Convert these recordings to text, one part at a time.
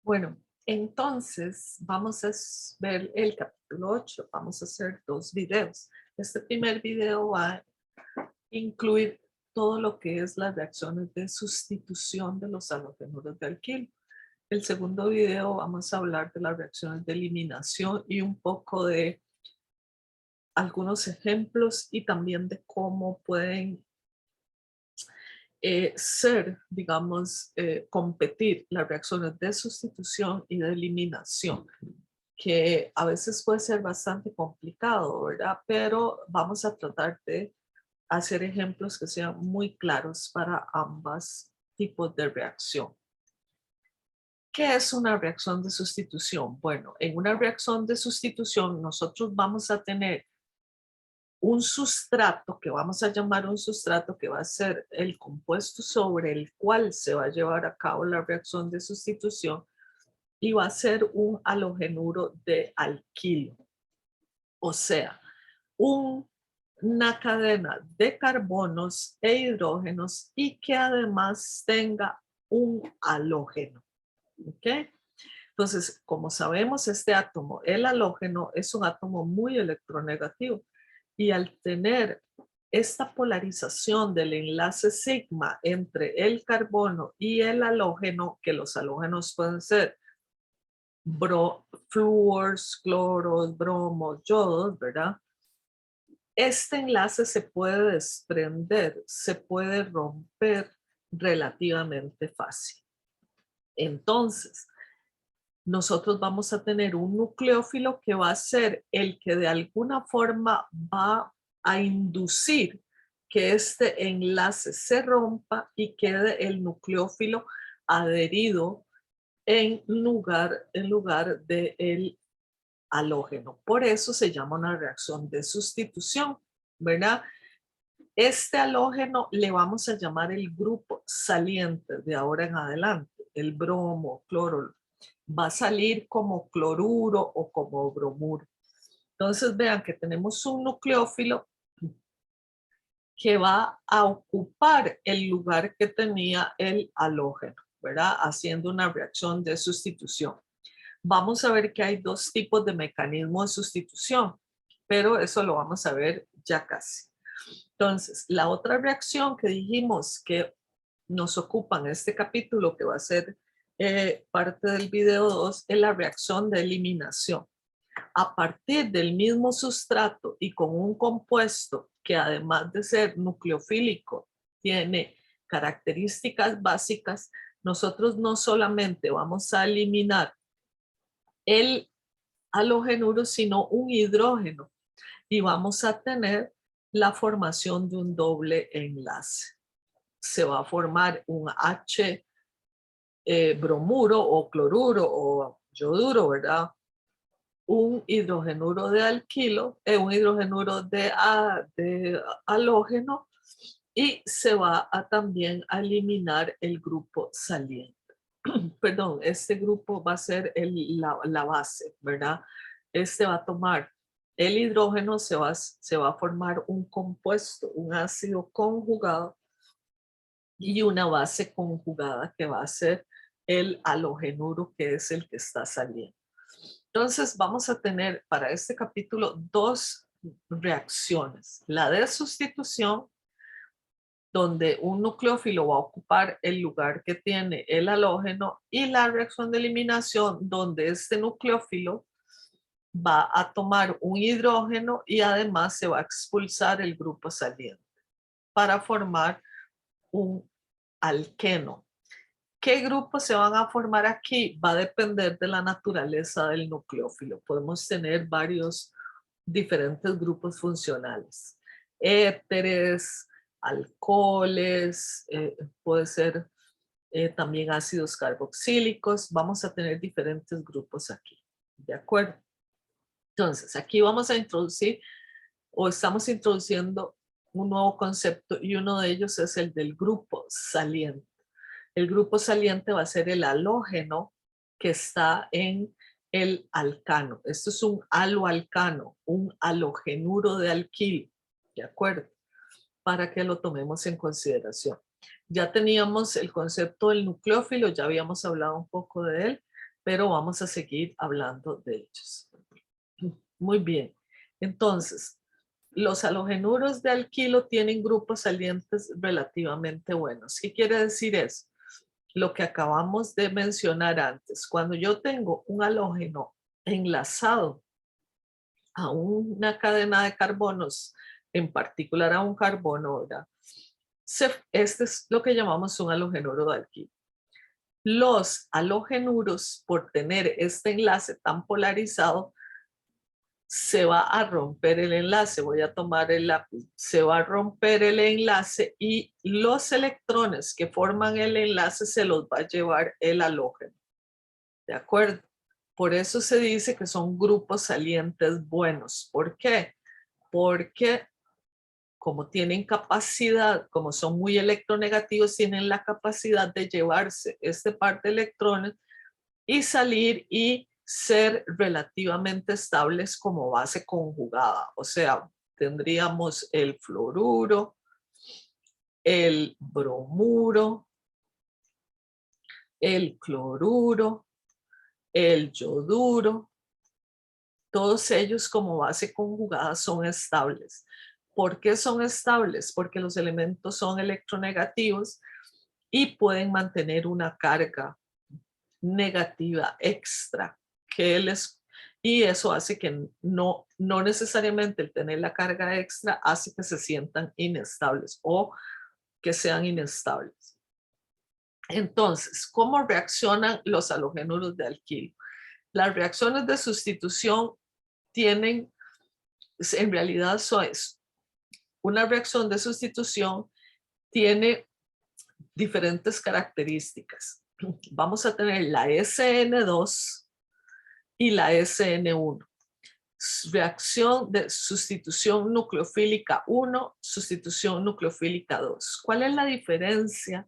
Bueno, entonces vamos a ver el capítulo 8. Vamos a hacer dos videos. Este primer video va a incluir todo lo que es las reacciones de sustitución de los halogenuros de alquilo. El segundo video vamos a hablar de las reacciones de eliminación y un poco de algunos ejemplos y también de cómo pueden ser, digamos, competir las reacciones de sustitución y de eliminación, que a veces puede ser bastante complicado, ¿verdad? Pero vamos a tratar de hacer ejemplos que sean muy claros para ambas tipos de reacción. ¿Qué es una reacción de sustitución? Bueno, en una reacción de sustitución nosotros vamos a tener un sustrato que vamos a llamar un sustrato que va a ser el compuesto sobre el cual se va a llevar a cabo la reacción de sustitución y va a ser un halogenuro de alquilo. O sea, una cadena de carbonos e hidrógenos y que además tenga un halógeno. ¿Ok? Entonces, como sabemos, este átomo, el halógeno, es un átomo muy electronegativo y al tener esta polarización del enlace sigma entre el carbono y el halógeno, que los halógenos pueden ser flúors, cloros, bromos, yodos, ¿verdad? Este enlace se puede desprender, se puede romper relativamente fácil. Entonces, nosotros vamos a tener un nucleófilo que va a ser el que de alguna forma va a inducir que este enlace se rompa y quede el nucleófilo adherido en lugar del halógeno. Por eso se llama una reacción de sustitución, ¿verdad? Este halógeno le vamos a llamar el grupo saliente de ahora en adelante, el bromo, cloro, va a salir como cloruro o como bromuro. Entonces vean que tenemos un nucleófilo que va a ocupar el lugar que tenía el halógeno, ¿verdad? Haciendo una reacción de sustitución. Vamos a ver que hay dos tipos de mecanismos de sustitución, pero eso lo vamos a ver ya casi. Entonces, la otra reacción que dijimos que nos ocupa en este capítulo, que va a ser parte del video 2, es la reacción de eliminación. A partir del mismo sustrato y con un compuesto que además de ser nucleofílico, tiene características básicas, nosotros no solamente vamos a eliminar el halogenuro, sino un hidrógeno y vamos a tener la formación de un doble enlace. Se va a formar un H bromuro o cloruro o yoduro, ¿verdad? Un hidrogenuro de alquilo, un hidrogenuro de halógeno y se va a también a eliminar el grupo saliente. Perdón, este grupo va a ser la base, ¿verdad? Este va a tomar el hidrógeno, se va a formar un compuesto, un ácido conjugado y una base conjugada que va a ser el halogenuro, que es el que está saliendo. Entonces vamos a tener para este capítulo dos reacciones. La de sustitución, donde un nucleófilo va a ocupar el lugar que tiene el halógeno, y la reacción de eliminación, donde este nucleófilo va a tomar un hidrógeno y además se va a expulsar el grupo saliente para formar un alqueno. ¿Qué grupos se van a formar aquí? Va a depender de la naturaleza del nucleófilo. Podemos tener varios diferentes grupos funcionales. Éteres, alcoholes, puede ser también ácidos carboxílicos. Vamos a tener diferentes grupos aquí. ¿De acuerdo? Entonces, aquí vamos a introducir o estamos introduciendo un nuevo concepto y uno de ellos es el del grupo saliente. El grupo saliente va a ser el halógeno que está en el alcano. Esto es un haloalcano, un halogenuro de alquilo, ¿de acuerdo? Para que lo tomemos en consideración. Ya teníamos el concepto del nucleófilo, ya habíamos hablado un poco de él. pero vamos a seguir hablando de ellos. Muy bien. Entonces, los halogenuros de alquilo tienen grupos salientes relativamente buenos. ¿Qué quiere decir eso? Lo que acabamos de mencionar antes. Cuando yo tengo un halógeno enlazado a una cadena de carbonos, en particular a un carbono, ¿verdad? Este es lo que llamamos un halogenuro de alquilo. Los halogenuros, por tener este enlace tan polarizado, se va a romper el enlace. Voy a tomar el lápiz. Se va a romper el enlace y los electrones que forman el enlace se los va a llevar el halógeno. ¿De acuerdo? Por eso se dice que son grupos salientes buenos. ¿Por qué? Porque como tienen capacidad, como son muy electronegativos, tienen la capacidad de llevarse este par de electrones y salir y ser relativamente estables como base conjugada. O sea, tendríamos el fluoruro, el bromuro, el cloruro, el yoduro. Todos ellos como base conjugada son estables. ¿Por qué son estables? Porque los elementos son electronegativos y pueden mantener una carga negativa extra y eso hace que no necesariamente el tener la carga extra hace que se sientan inestables o que sean inestables. Entonces, ¿cómo reaccionan los halogenuros de alquilo? Las reacciones de sustitución tienen, en realidad una reacción de sustitución tiene diferentes características. Vamos a tener la SN2 y la SN1. Reacción de sustitución nucleofílica 1, sustitución nucleofílica 2. ¿Cuál es la diferencia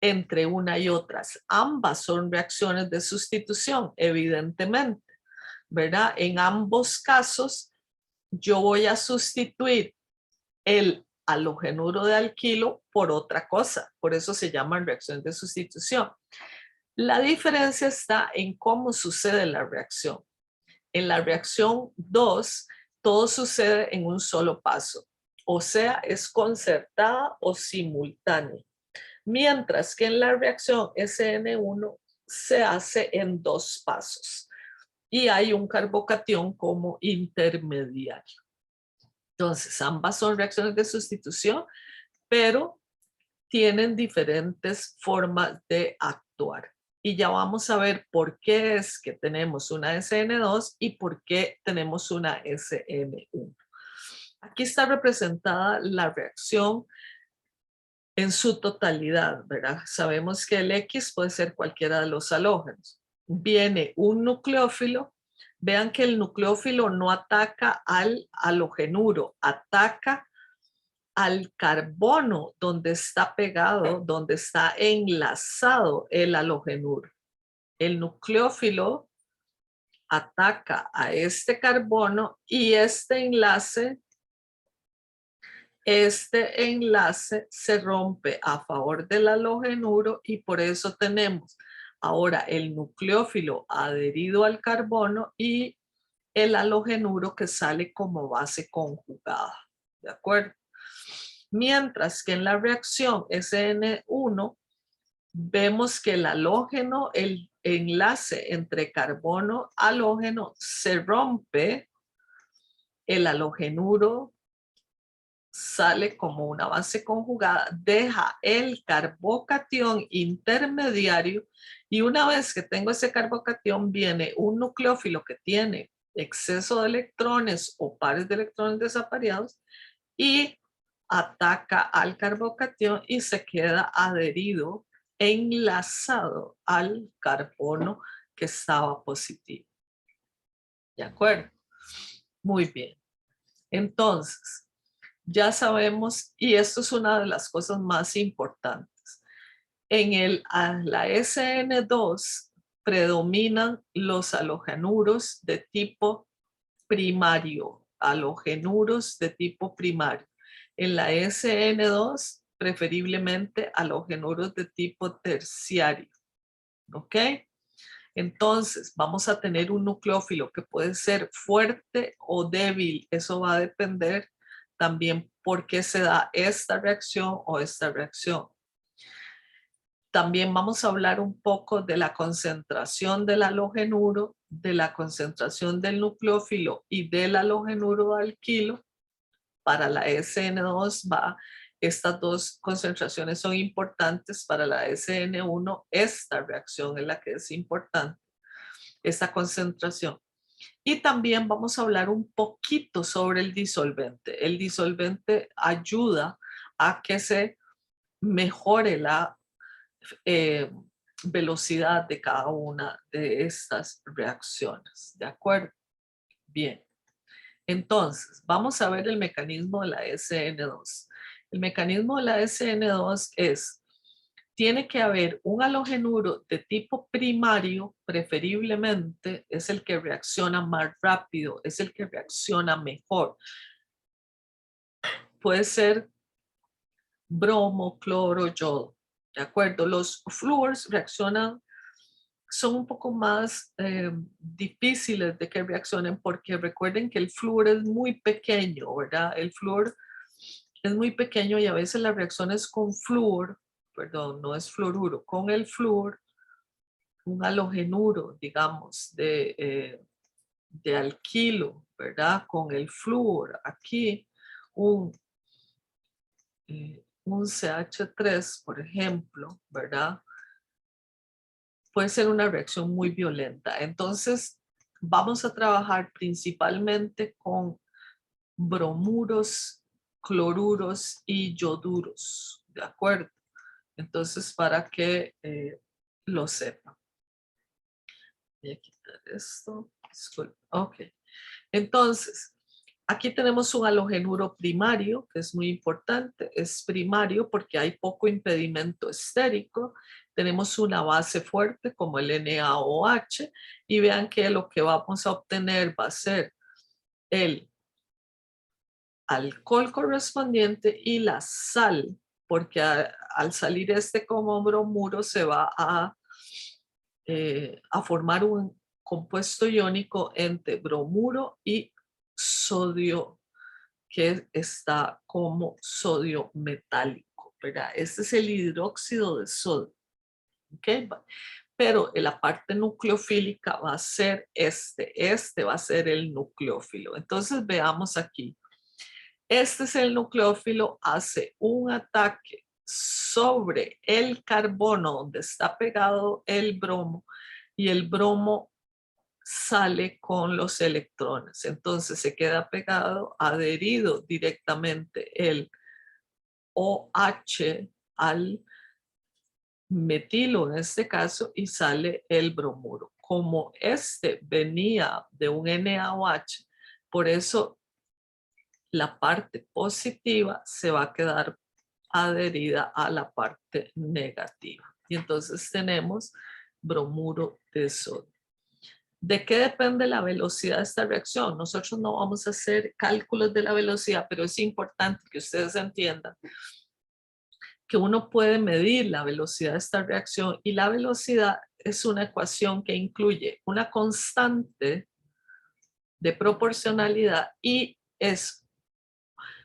entre una y otras? Ambas son reacciones de sustitución, evidentemente, ¿verdad? En ambos casos, yo voy a sustituir el halogenuro de alquilo por otra cosa. Por eso se llaman reacciones de sustitución. La diferencia está en cómo sucede la reacción. En la reacción 2, todo sucede en un solo paso. O sea, es concertada o simultánea. Mientras que en la reacción SN1 se hace en 2 pasos. Y hay un carbocatión como intermediario. Entonces, ambas son reacciones de sustitución, pero tienen diferentes formas de actuar. Y ya vamos a ver por qué es que tenemos una SN2 y por qué tenemos una SN1. Aquí está representada la reacción en su totalidad, ¿verdad? Sabemos que el X puede ser cualquiera de los halógenos. Viene un nucleófilo. Vean que el nucleófilo no ataca al halogenuro, ataca al carbono donde está pegado, donde está enlazado el halogenuro. El nucleófilo ataca a este carbono y este enlace se rompe a favor del halogenuro y por eso tenemos ahora el nucleófilo adherido al carbono y el halogenuro que sale como base conjugada. ¿De acuerdo? Mientras que en la reacción SN1 vemos que el halógeno, el enlace entre carbono halógeno se rompe, el halogenuro sale como una base conjugada, deja el carbocatión intermediario y una vez que tengo ese carbocatión viene un nucleófilo que tiene exceso de electrones o pares de electrones desapareados y ataca al carbocatión y se queda adherido, enlazado al carbono que estaba positivo. ¿De acuerdo? Muy bien. Entonces, ya sabemos, y esto es una de las cosas más importantes, en la SN2 predominan los halogenuros de tipo primario, halogenuros de tipo primario. En la SN2, preferiblemente halogenuros de tipo terciario. ¿Ok? Entonces, vamos a tener un nucleófilo que puede ser fuerte o débil. Eso va a depender también por qué se da esta reacción o esta reacción. También vamos a hablar un poco de la concentración del halogenuro, de la concentración del nucleófilo y del halogenuro alquilo. Para la SN2 estas dos concentraciones son importantes. Para la SN1 esta reacción es la que es importante, esta concentración. Y también vamos a hablar un poquito sobre el disolvente. El disolvente ayuda a que se mejore la velocidad de cada una de estas reacciones. ¿De acuerdo? Bien. Entonces, vamos a ver el mecanismo de la SN2. El mecanismo de la SN2 tiene que haber un halogenuro de tipo primario, preferiblemente es el que reacciona más rápido, es el que reacciona mejor. Puede ser bromo, cloro, yodo. ¿De acuerdo? Los flúors reaccionan, son un poco más difíciles de que reaccionen porque recuerden que el flúor es muy pequeño, ¿verdad? El flúor es muy pequeño y a veces las reacciones con flúor, perdón, no es fluoruro, con el flúor, un halogenuro, digamos, de alquilo, ¿verdad? Con el flúor, aquí un CH3, por ejemplo, ¿verdad? Puede ser una reacción muy violenta. Entonces, vamos a trabajar principalmente con bromuros, cloruros y yoduros, ¿de acuerdo? Entonces, para que lo sepan. Voy a quitar esto. Disculpe. Ok. Entonces, aquí tenemos un halogenuro primario, que es muy importante. Es primario porque hay poco impedimento estérico. Tenemos una base fuerte como el NaOH y vean que lo que vamos a obtener va a ser el alcohol correspondiente y la sal, porque al salir este como bromuro se va a formar un compuesto iónico entre bromuro y sodio, que está como sodio metálico, ¿verdad? Este es el hidróxido de sodio, ¿ok? Pero la parte nucleofílica va a ser este va a ser el nucleófilo. Entonces veamos aquí. Este es el nucleófilo, hace un ataque sobre el carbono donde está pegado el bromo y el bromo sale con los electrones. Entonces se queda pegado, adherido directamente el OH al metilo en este caso y sale el bromuro. Como este venía de un NaOH, por eso la parte positiva se va a quedar adherida a la parte negativa. Y entonces tenemos bromuro de sodio. ¿De qué depende la velocidad de esta reacción? Nosotros no vamos a hacer cálculos de la velocidad, pero es importante que ustedes entiendan que uno puede medir la velocidad de esta reacción y la velocidad es una ecuación que incluye una constante de proporcionalidad y es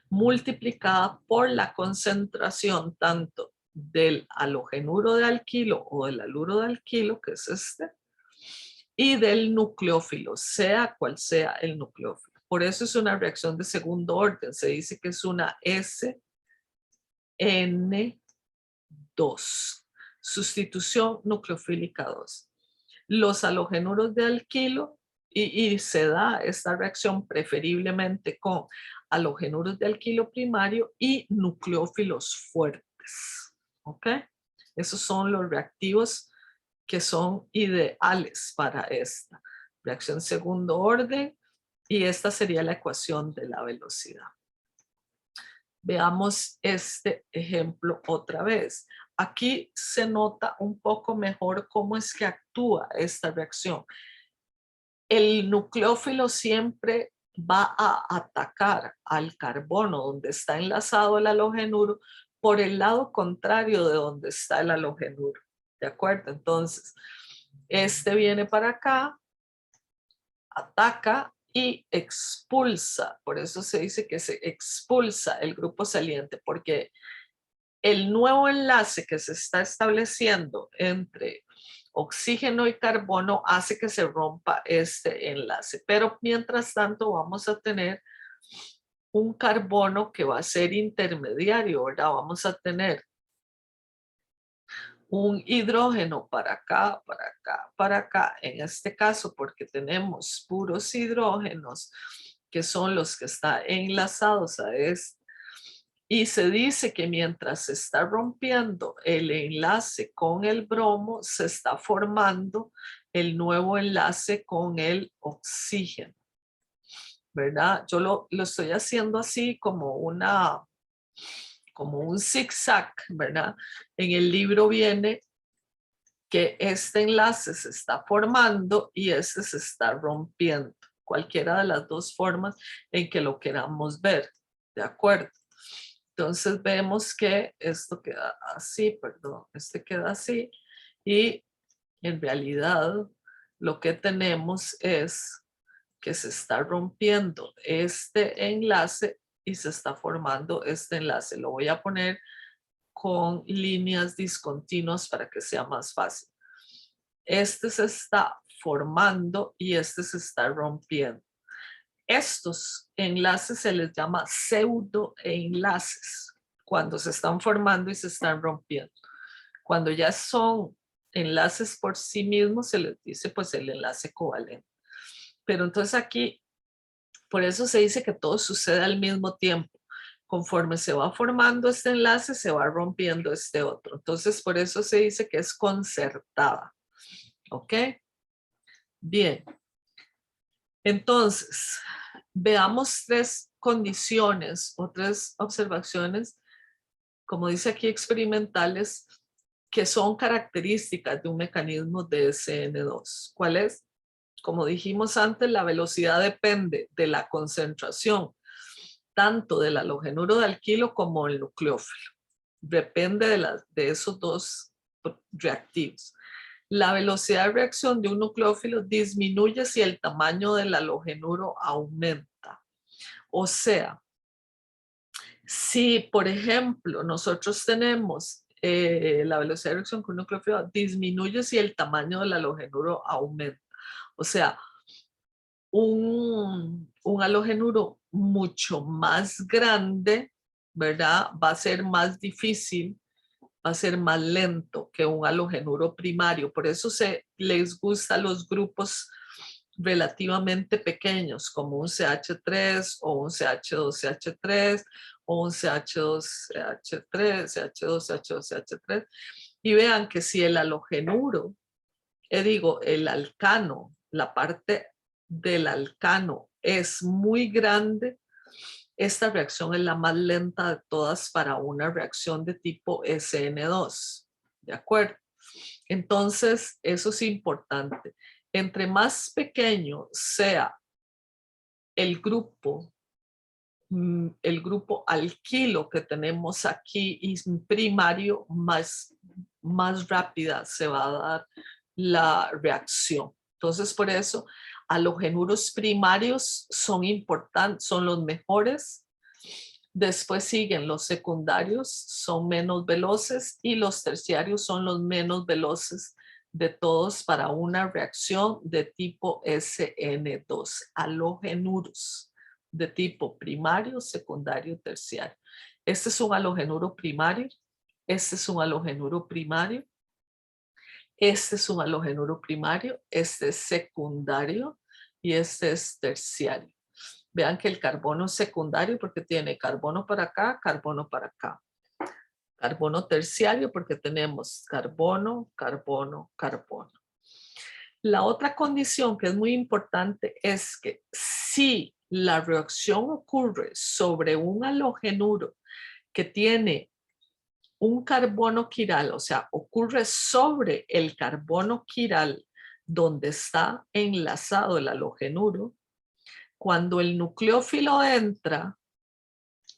multiplicada por la concentración tanto del halogenuro de alquilo o del haluro de alquilo, que es este, y del nucleófilo, sea cual sea el nucleófilo. Por eso es una reacción de segundo orden. Se dice que es una SN2. Sustitución nucleofílica 2. Los halogenuros de alquilo y se da esta reacción preferiblemente con halogenuros de alquilo primario y nucleófilos fuertes. ¿Ok? Esos son los reactivos que son ideales para esta reacción segundo orden y esta sería la ecuación de la velocidad. Veamos este ejemplo otra vez. Aquí se nota un poco mejor cómo es que actúa esta reacción. El nucleófilo siempre va a atacar al carbono donde está enlazado el halogenuro por el lado contrario de donde está el halogenuro. ¿De acuerdo? Entonces, Este viene para acá, ataca y expulsa. Por eso se dice que se expulsa el grupo saliente, porque el nuevo enlace que se está estableciendo entre oxígeno y carbono hace que se rompa este enlace. Pero mientras tanto vamos a tener un carbono que va a ser intermediario, ¿verdad? Vamos a tener un hidrógeno para acá, para acá, para acá. En este caso, porque tenemos puros hidrógenos, que son los que están enlazados a este. Y se dice que mientras se está rompiendo el enlace con el bromo, se está formando el nuevo enlace con el oxígeno, ¿verdad? Yo lo estoy haciendo así como un zigzag, ¿verdad? En el libro viene que este enlace se está formando y este se está rompiendo. Cualquiera de las dos formas en que lo queramos ver, ¿de acuerdo? Entonces vemos que esto queda así, perdón, este queda así y en realidad lo que tenemos es que se está rompiendo este enlace y se está formando este enlace. Lo voy a poner con líneas discontinuas para que sea más fácil. Este se está formando y este se está rompiendo. Estos enlaces se les llama pseudoenlaces cuando se están formando y se están rompiendo. Cuando ya son enlaces por sí mismos se les dice pues el enlace covalente. Pero entonces aquí, por eso se dice que todo sucede al mismo tiempo. Conforme se va formando este enlace, se va rompiendo este otro. Entonces, por eso se dice que es concertada. ¿Ok? Bien. Entonces, veamos tres condiciones o tres observaciones, como dice aquí, experimentales, que son características de un mecanismo de SN2. ¿Cuál es? Como dijimos antes, la velocidad depende de la concentración, tanto del halogenuro de alquilo como el nucleófilo. Depende de esos dos reactivos. La velocidad de reacción de un nucleófilo disminuye si el tamaño del halogenuro aumenta. O sea, si por ejemplo nosotros tenemos la velocidad de reacción con un nucleófilo disminuye si el tamaño del halogenuro aumenta. O sea, un halogenuro mucho más grande, ¿verdad? Va a ser más difícil, va a ser más lento que un halogenuro primario. Por eso les gustan los grupos relativamente pequeños, como un CH3 o un CH2CH3 o un CH2CH3, CH2CH2CH3. Y vean que si el halogenuro, el alcano, la parte del alcano es muy grande, esta reacción es la más lenta de todas para una reacción de tipo SN2. ¿De acuerdo? Entonces, eso es importante. Entre más pequeño sea el grupo alquilo que tenemos aquí y primario, más rápida se va a dar la reacción. Entonces, por eso, halogenuros primarios son importantes, son los mejores. Después siguen los secundarios, son menos veloces, y los terciarios son los menos veloces de todos para una reacción de tipo SN2, halogenuros de tipo primario, secundario, terciario. Este es un halogenuro primario, este es un halogenuro primario, este es un halogenuro primario, este es secundario y este es terciario. Vean que el carbono es secundario porque tiene carbono para acá, carbono para acá. Carbono terciario porque tenemos carbono, carbono, carbono. La otra condición que es muy importante es que si la reacción ocurre sobre un halogenuro que tiene un carbono quiral, o sea, ocurre sobre el carbono quiral donde está enlazado el halogenuro, cuando el nucleófilo entra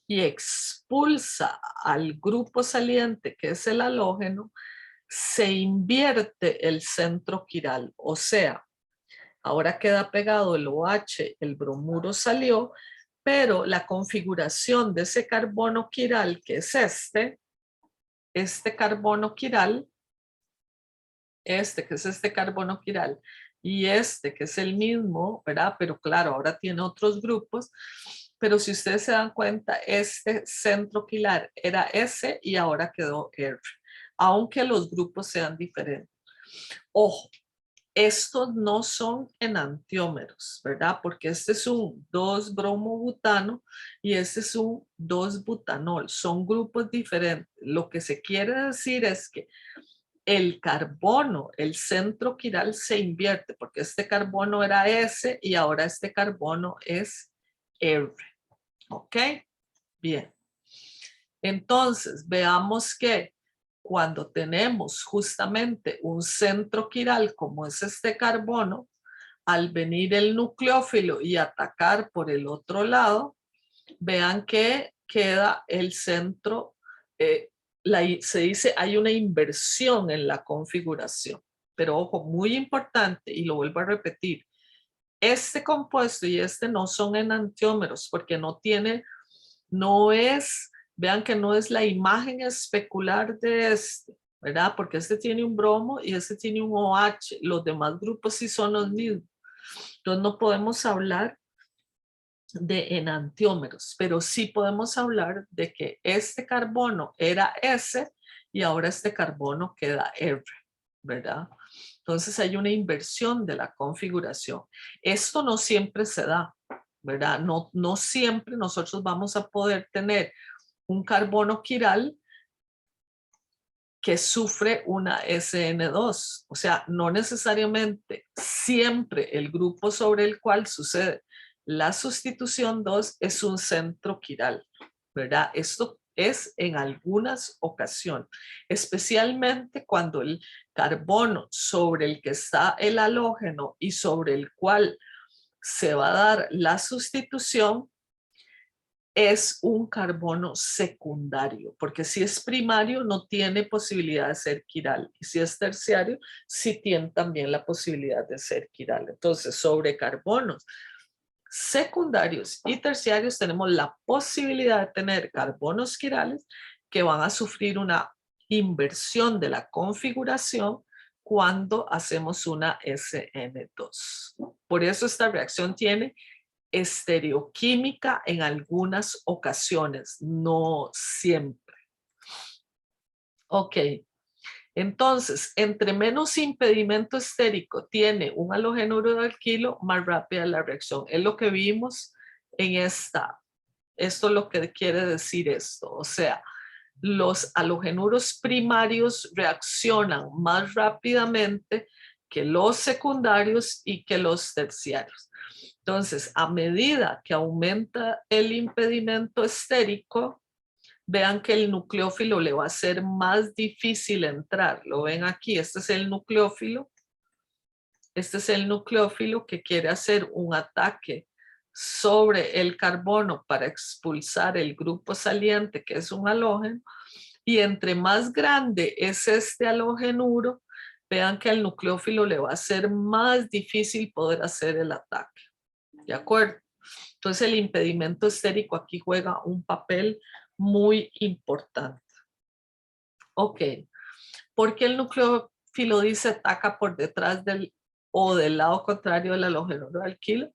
y expulsa al grupo saliente, que es el halógeno, se invierte el centro quiral, o sea, ahora queda pegado el OH, el bromuro salió, pero la configuración de ese carbono quiral, que es este carbono quiral, que es este carbono quiral, y que es el mismo, ¿verdad? Pero claro, ahora tiene otros grupos, pero si ustedes se dan cuenta, este centro quiral era S y ahora quedó R, aunque los grupos sean diferentes. Ojo, estos no son enantiómeros, ¿verdad? Porque este es un 2-bromobutano y este es un 2-butanol. Son grupos diferentes. Lo que se quiere decir es que el carbono, el centro quiral se invierte, porque este carbono era S y ahora este carbono es R. ¿Ok? Bien. Entonces, veamos que cuando tenemos justamente un centro quiral como es este carbono, al venir el nucleófilo y atacar por el otro lado, vean que queda el centro, se dice hay una inversión en la configuración, pero ojo, muy importante, y lo vuelvo a repetir, este compuesto y este no son enantiómeros porque no es, vean que no es la imagen especular de este, ¿verdad? Porque este tiene un bromo y este tiene un OH, los demás grupos sí son los mismos. Entonces no podemos hablar de enantiómeros, pero sí podemos hablar de que este carbono era S y ahora este carbono queda R, ¿verdad? Entonces hay una inversión de la configuración. Esto no siempre se da, ¿verdad? No siempre nosotros vamos a poder tener un carbono quiral que sufre una SN2. O sea, no necesariamente siempre el grupo sobre el cual sucede la sustitución 2 es un centro quiral, ¿verdad? Esto es en algunas ocasiones, especialmente cuando el carbono sobre el que está el halógeno y sobre el cual se va a dar la sustitución es un carbono secundario, porque si es primario no tiene posibilidad de ser quiral y si es terciario sí tiene también la posibilidad de ser quiral. Entonces, sobre carbonos secundarios y terciarios tenemos la posibilidad de tener carbonos quirales que van a sufrir una inversión de la configuración cuando hacemos una SN2. Por eso esta reacción tiene estereoquímica en algunas ocasiones, no siempre. Ok, entonces, entre menos impedimento estérico tiene un halogenuro de alquilo, más rápida la reacción. Es lo que vimos en esta. Esto es lo que quiere decir esto. O sea, los halogenuros primarios reaccionan más rápidamente que los secundarios y que los terciarios. Entonces, a medida que aumenta el impedimento estérico, vean que el nucleófilo le va a ser más difícil entrar. Lo ven aquí, este es el nucleófilo. Este es el nucleófilo que quiere hacer un ataque sobre el carbono para expulsar el grupo saliente, que es un halógeno. Y entre más grande es este halogenuro, vean que al nucleófilo le va a ser más difícil poder hacer el ataque. ¿De acuerdo? Entonces el impedimento estérico aquí juega un papel muy importante. Ok, porque el nucleófilo dice ataca por detrás o del lado contrario del halogenuro alquilo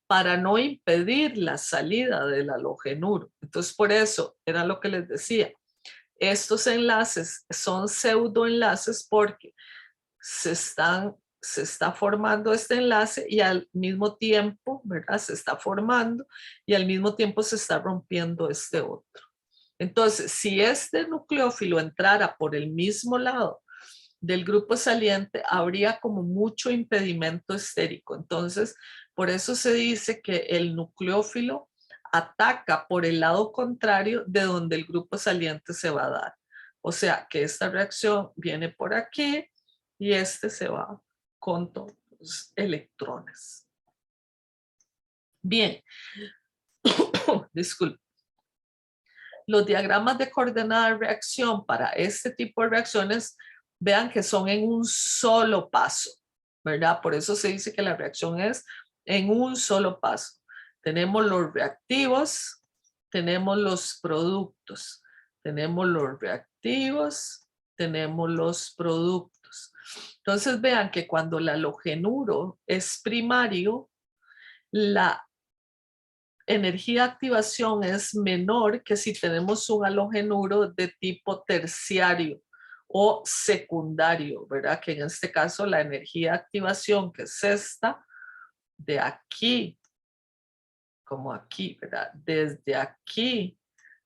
para no impedir la salida del halogenuro. Entonces por eso era lo que les decía. Estos enlaces son pseudoenlaces porque se está formando este enlace y al mismo tiempo, ¿verdad? Se está formando y al mismo tiempo se está rompiendo este otro. Entonces, si este nucleófilo entrara por el mismo lado del grupo saliente, habría como mucho impedimento estérico. Entonces, por eso se dice que el nucleófilo ataca por el lado contrario de donde el grupo saliente se va a dar. O sea, que esta reacción viene por aquí y este se va con todos los electrones. Bien, disculpe. Los diagramas de coordenada de reacción para este tipo de reacciones Vean que son en un solo paso, ¿verdad? Por eso se dice que la reacción es en un solo paso. Tenemos los reactivos, tenemos los productos, tenemos los reactivos, tenemos los productos. Entonces vean que cuando el halogenuro es primario, la energía de activación es menor que si tenemos un halogenuro de tipo terciario o secundario, ¿verdad? Que en este caso la energía de activación, que es esta, de aquí, como aquí, ¿verdad? Desde aquí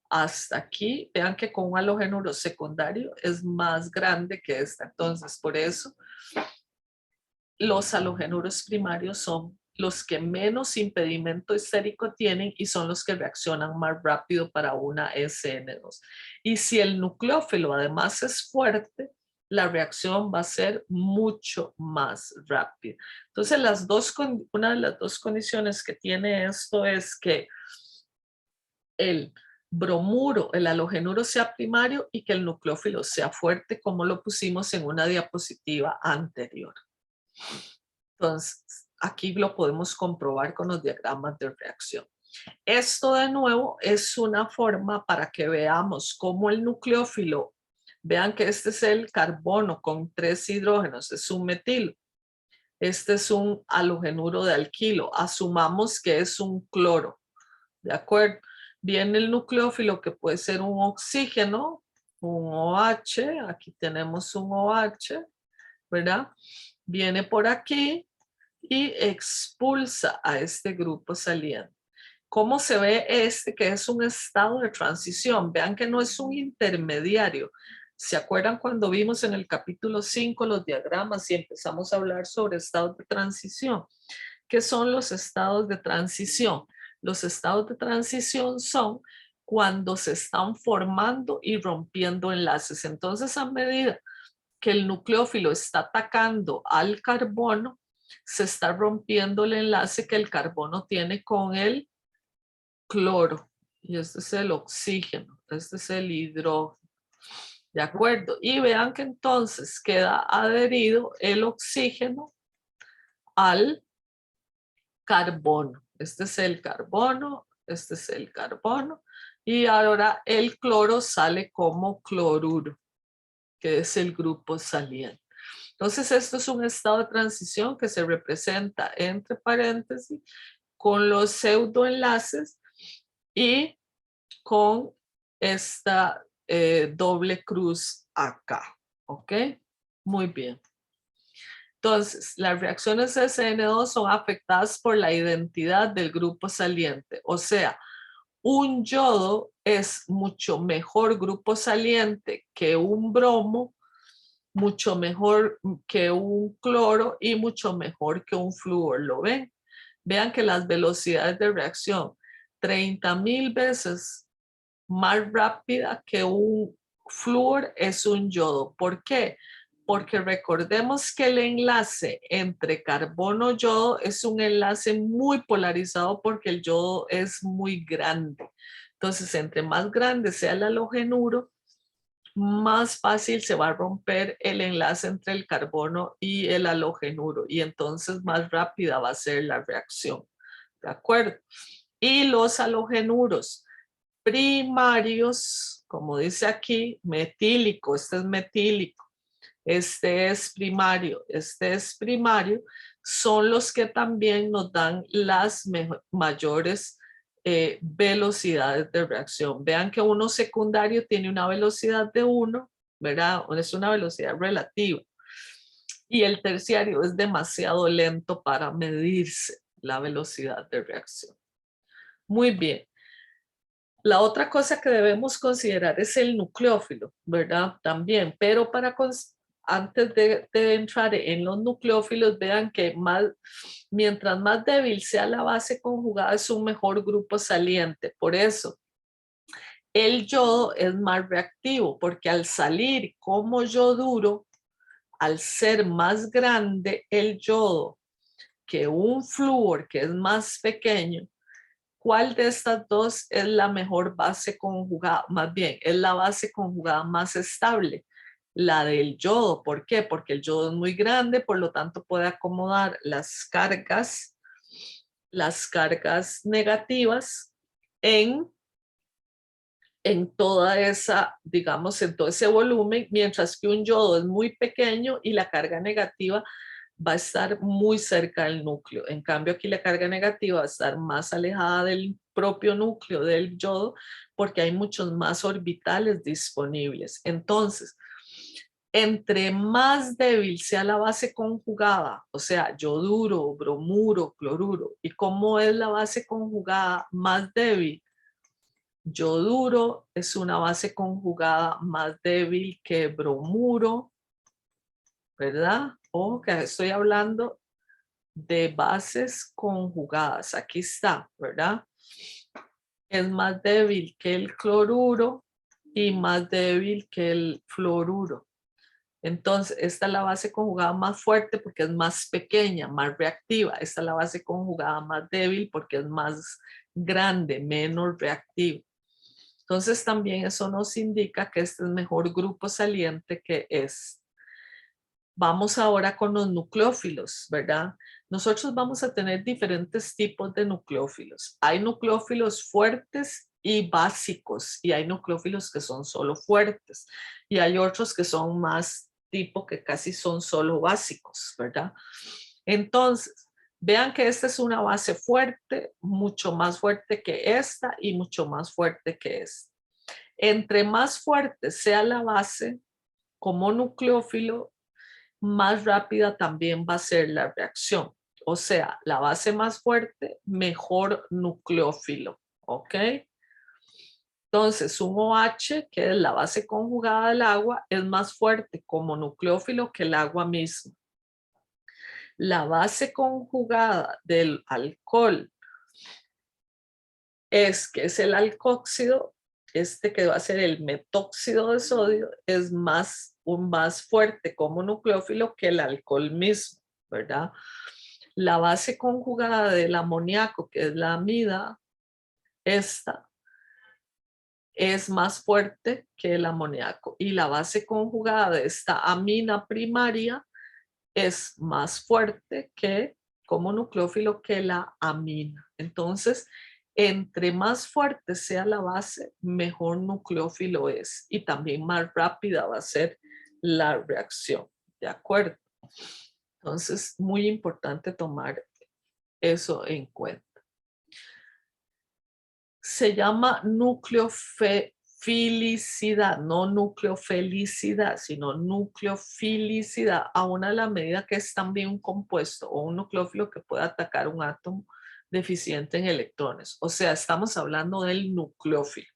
hasta aquí, vean que con un halogenuro secundario es más grande que esta. Entonces, por eso los halogenuros primarios son los que menos impedimento estérico tienen y son los que reaccionan más rápido para una SN2. Y si el nucleófilo además es fuerte, la reacción va a ser mucho más rápida. Entonces, una de las dos condiciones que tiene esto es que el bromuro, el halogenuro sea primario y que el nucleófilo sea fuerte, como lo pusimos en una diapositiva anterior. Entonces, aquí lo podemos comprobar con los diagramas de reacción. Esto de nuevo es una forma para que veamos cómo el nucleófilo, vean que este es el carbono con 3 hidrógenos, es un metilo. Este es un halogenuro de alquilo. Asumamos que es un cloro, ¿de acuerdo? Viene el nucleófilo que puede ser un oxígeno, un OH, aquí tenemos un OH, ¿verdad? Viene por aquí y expulsa a este grupo saliente. ¿Cómo se ve este que es un estado de transición? Vean que no es un intermediario. ¿Se acuerdan cuando vimos en el capítulo 5 los diagramas y empezamos a hablar sobre estados de transición? ¿Qué son los estados de transición? Los estados de transición son cuando se están formando y rompiendo enlaces. Entonces, a medida que el nucleófilo está atacando al carbono, se está rompiendo el enlace que el carbono tiene con el cloro. Y este es el oxígeno, este es el hidrógeno. ¿De acuerdo? Y vean que entonces queda adherido el oxígeno al carbono. Este es el carbono, este es el carbono. Y ahora el cloro sale como cloruro, que es el grupo saliente. Entonces, esto es un estado de transición que se representa entre paréntesis con los pseudoenlaces y con esta doble cruz acá. ¿Ok? Muy bien. Entonces, las reacciones SN2 son afectadas por la identidad del grupo saliente. O sea, un yodo es mucho mejor grupo saliente que un bromo, mucho mejor que un cloro y mucho mejor que un flúor. ¿Lo ven? Vean que las velocidades de reacción 30,000 veces más rápida que un flúor es un yodo. ¿Por qué? Porque recordemos que el enlace entre carbono-yodo es un enlace muy polarizado porque el yodo es muy grande. Entonces, entre más grande sea el halogenuro, más fácil se va a romper el enlace entre el carbono y el halogenuro y entonces más rápida va a ser la reacción. ¿De acuerdo? Y los halogenuros primarios, como dice aquí, metílico, este es metílico, este es primario, este es primario, son los que también nos dan las mayores velocidades de reacción. Vean que uno secundario tiene una velocidad de 1, ¿verdad? Es una velocidad relativa. Y el terciario es demasiado lento para medirse la velocidad de reacción. Muy bien. La otra cosa que debemos considerar es el nucleófilo, ¿verdad? También, pero antes de entrar en los nucleófilos, vean que mientras más débil sea la base conjugada, es un mejor grupo saliente. Por eso, el yodo es más reactivo, porque al salir como yoduro, al ser más grande el yodo que un flúor, que es más pequeño, ¿cuál de estas dos es la mejor base conjugada? Más bien, es la base conjugada más estable. la del yodo. ¿Por qué? Porque el yodo es muy grande, por lo tanto puede acomodar las cargas negativas en toda esa, digamos, en todo ese volumen, mientras que un yodo es muy pequeño y la carga negativa va a estar muy cerca del núcleo. En cambio, aquí la carga negativa va a estar más alejada del propio núcleo del yodo porque hay muchos más orbitales disponibles. Entonces, entre más débil sea la base conjugada, o sea, yoduro, bromuro, cloruro, ¿y cómo es la base conjugada más débil? Yoduro es una base conjugada más débil que bromuro, ¿verdad? Ojo que estoy hablando de bases conjugadas. Aquí está, ¿verdad? Es más débil que el cloruro y más débil que el fluoruro. Entonces, esta es la base conjugada más fuerte porque es más pequeña, más reactiva. Esta es la base conjugada más débil porque es más grande, menos reactiva. Entonces, también eso nos indica que este es mejor grupo saliente que este. Vamos ahora con los nucleófilos, ¿verdad? Nosotros vamos a tener diferentes tipos de nucleófilos. Hay nucleófilos fuertes y básicos, y hay nucleófilos que son solo fuertes, y hay otros que son más tipo que casi son solo básicos, ¿verdad? Entonces, vean que esta es una base fuerte, mucho más fuerte que esta y mucho más fuerte que esta. Entre más fuerte sea la base como nucleófilo, más rápida también va a ser la reacción. O sea, la base más fuerte, mejor nucleófilo, ¿ok? Entonces, un OH, que es la base conjugada del agua, es más fuerte como nucleófilo que el agua misma. La base conjugada del alcohol que es el alcóxido, que va a ser el metóxido de sodio, es más fuerte como nucleófilo que el alcohol mismo, ¿verdad? La base conjugada del amoníaco, que es la amida, esta es más fuerte que el amoníaco. Y la base conjugada de esta amina primaria es más fuerte que como nucleófilo que la amina. Entonces, entre más fuerte sea la base, mejor nucleófilo es y también más rápida va a ser la reacción. ¿De acuerdo? Entonces, muy importante tomar eso en cuenta. Se llama nucleofilicidad, no nucleofelicidad, sino nucleofilicidad, aún a la medida que es también un compuesto o un nucleófilo que puede atacar un átomo deficiente en electrones. O sea, estamos hablando del nucleófilo.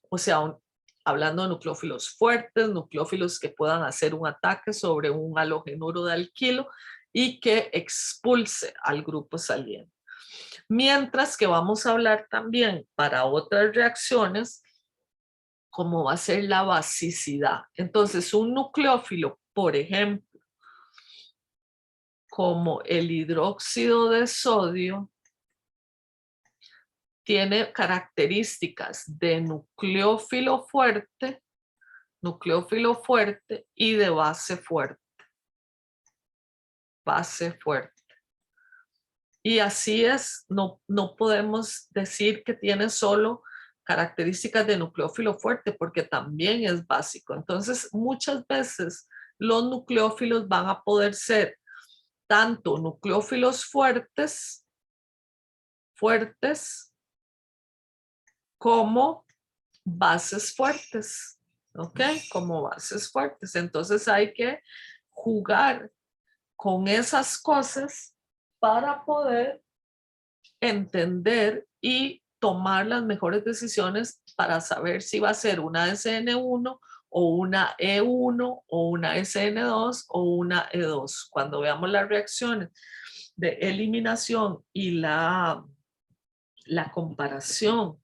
O sea, hablando de nucleófilos fuertes, nucleófilos que puedan hacer un ataque sobre un halogenuro de alquilo y que expulse al grupo saliente. Mientras que vamos a hablar también para otras reacciones, como va a ser la basicidad. Entonces, un nucleófilo, por ejemplo, como el hidróxido de sodio, tiene características de nucleófilo fuerte y de base fuerte. Base fuerte. Y así es, no podemos decir que tiene solo características de nucleófilo fuerte porque también es básico. Entonces, muchas veces los nucleófilos van a poder ser tanto nucleófilos fuertes como bases fuertes, ¿ok? Como bases fuertes. Entonces hay que jugar con esas cosas para poder entender y tomar las mejores decisiones para saber si va a ser una SN1 o una E1 o una SN2 o una E2. Cuando veamos las reacciones de eliminación y la comparación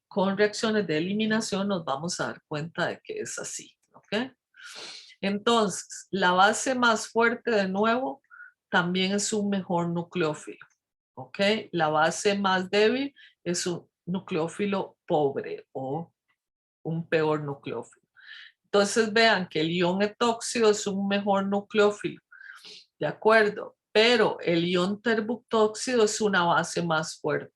con reacciones de eliminación, nos vamos a dar cuenta de que es así, ¿ok? Entonces, la base más fuerte de nuevo también es un mejor nucleófilo. ¿Ok? La base más débil es un nucleófilo pobre o un peor nucleófilo. Entonces vean que el ion etóxido es un mejor nucleófilo, ¿de acuerdo? Pero el ion terbutóxido es una base más fuerte.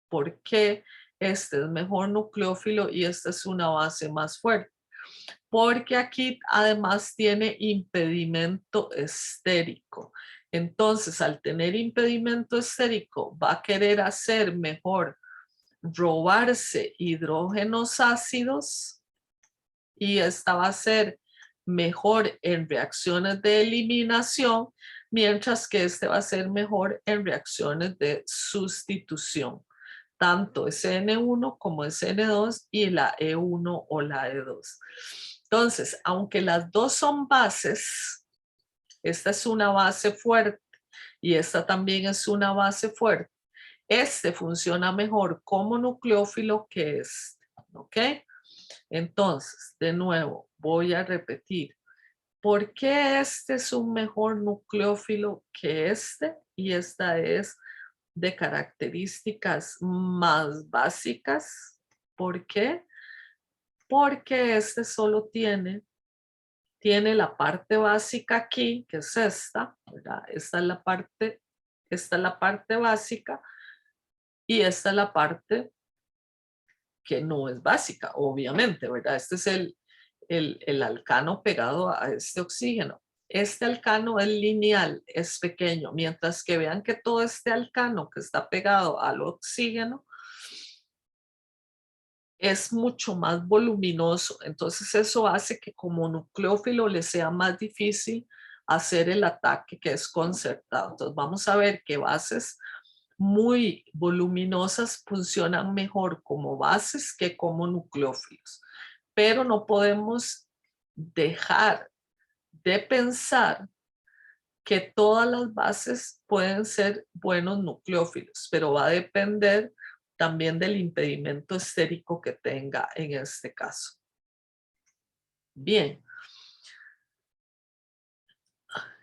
¿Por qué este es mejor nucleófilo y esta es una base más fuerte? Porque aquí además tiene impedimento estérico. Entonces, al tener impedimento estérico, va a querer hacer mejor robarse hidrógenos ácidos y esta va a ser mejor en reacciones de eliminación, mientras que este va a ser mejor en reacciones de sustitución, tanto SN1 como SN2 y la E1 o la E2. Entonces, aunque las dos son bases, esta es una base fuerte y esta también es una base fuerte, este funciona mejor como nucleófilo que este, ¿ok? Entonces, de nuevo, voy a repetir. ¿Por qué este es un mejor nucleófilo que este? Y esta es de características más básicas. ¿Por qué? Porque este solo tiene la parte básica aquí, que es esta, ¿verdad? Esta es la parte básica y esta es la parte que no es básica, obviamente, ¿verdad? Este es el alcano pegado a este oxígeno. Este alcano es lineal, es pequeño, mientras que vean que todo este alcano que está pegado al oxígeno es mucho más voluminoso. Entonces eso hace que como nucleófilo le sea más difícil hacer el ataque que es concertado. Entonces vamos a ver que bases muy voluminosas funcionan mejor como bases que como nucleófilos. Pero no podemos dejar de pensar que todas las bases pueden ser buenos nucleófilos, pero va a depender también del impedimento estérico que tenga en este caso. Bien.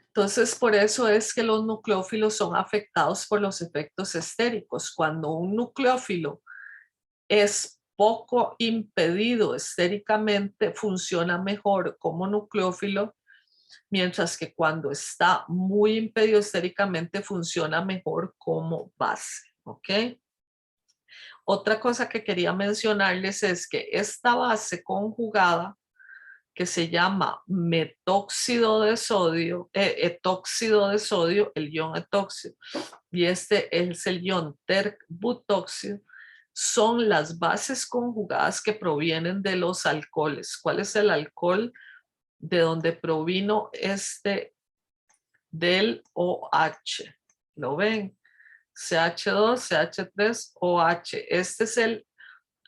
Entonces, por eso es que los nucleófilos son afectados por los efectos estéricos. Cuando un nucleófilo es poco impedido estéricamente, funciona mejor como nucleófilo, mientras que cuando está muy impedido estéricamente, funciona mejor como base. ¿Ok? Otra cosa que quería mencionarles es que esta base conjugada, que se llama metóxido de sodio, etóxido de sodio, el ion etóxido, y este es el ion terbutóxido, son las bases conjugadas que provienen de los alcoholes. ¿Cuál es el alcohol de donde provino este del OH? ¿Lo ven? CH2, CH3, OH. Este es el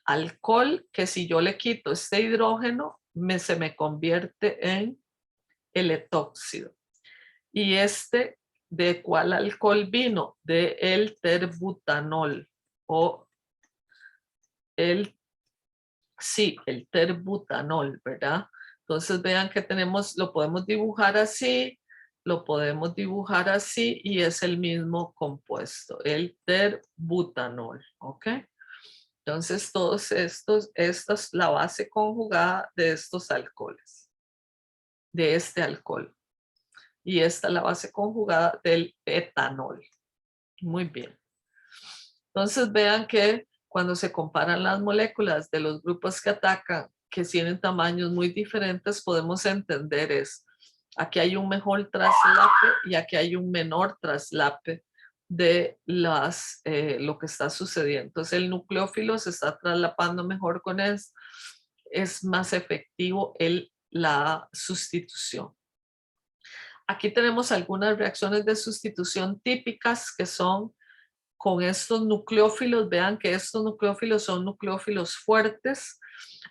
alcohol que si yo le quito este hidrógeno, se me convierte en el etóxido. Y este, ¿de cuál alcohol vino? De el terbutanol o el terbutanol, ¿verdad? Entonces vean que tenemos, lo podemos dibujar así, lo podemos dibujar así y es el mismo compuesto, el terbutanol, ¿ok? Entonces todos esta es la base conjugada de estos alcoholes, de este alcohol. Y esta es la base conjugada del etanol. Muy bien. Entonces vean que cuando se comparan las moléculas de los grupos que atacan, que tienen tamaños muy diferentes, podemos entender es, aquí hay un mejor traslape y aquí hay un menor traslape de lo que está sucediendo. Entonces el nucleófilo se está traslapando mejor con esto, es más efectivo la sustitución. Aquí tenemos algunas reacciones de sustitución típicas que son con estos nucleófilos. Vean que estos nucleófilos son nucleófilos fuertes.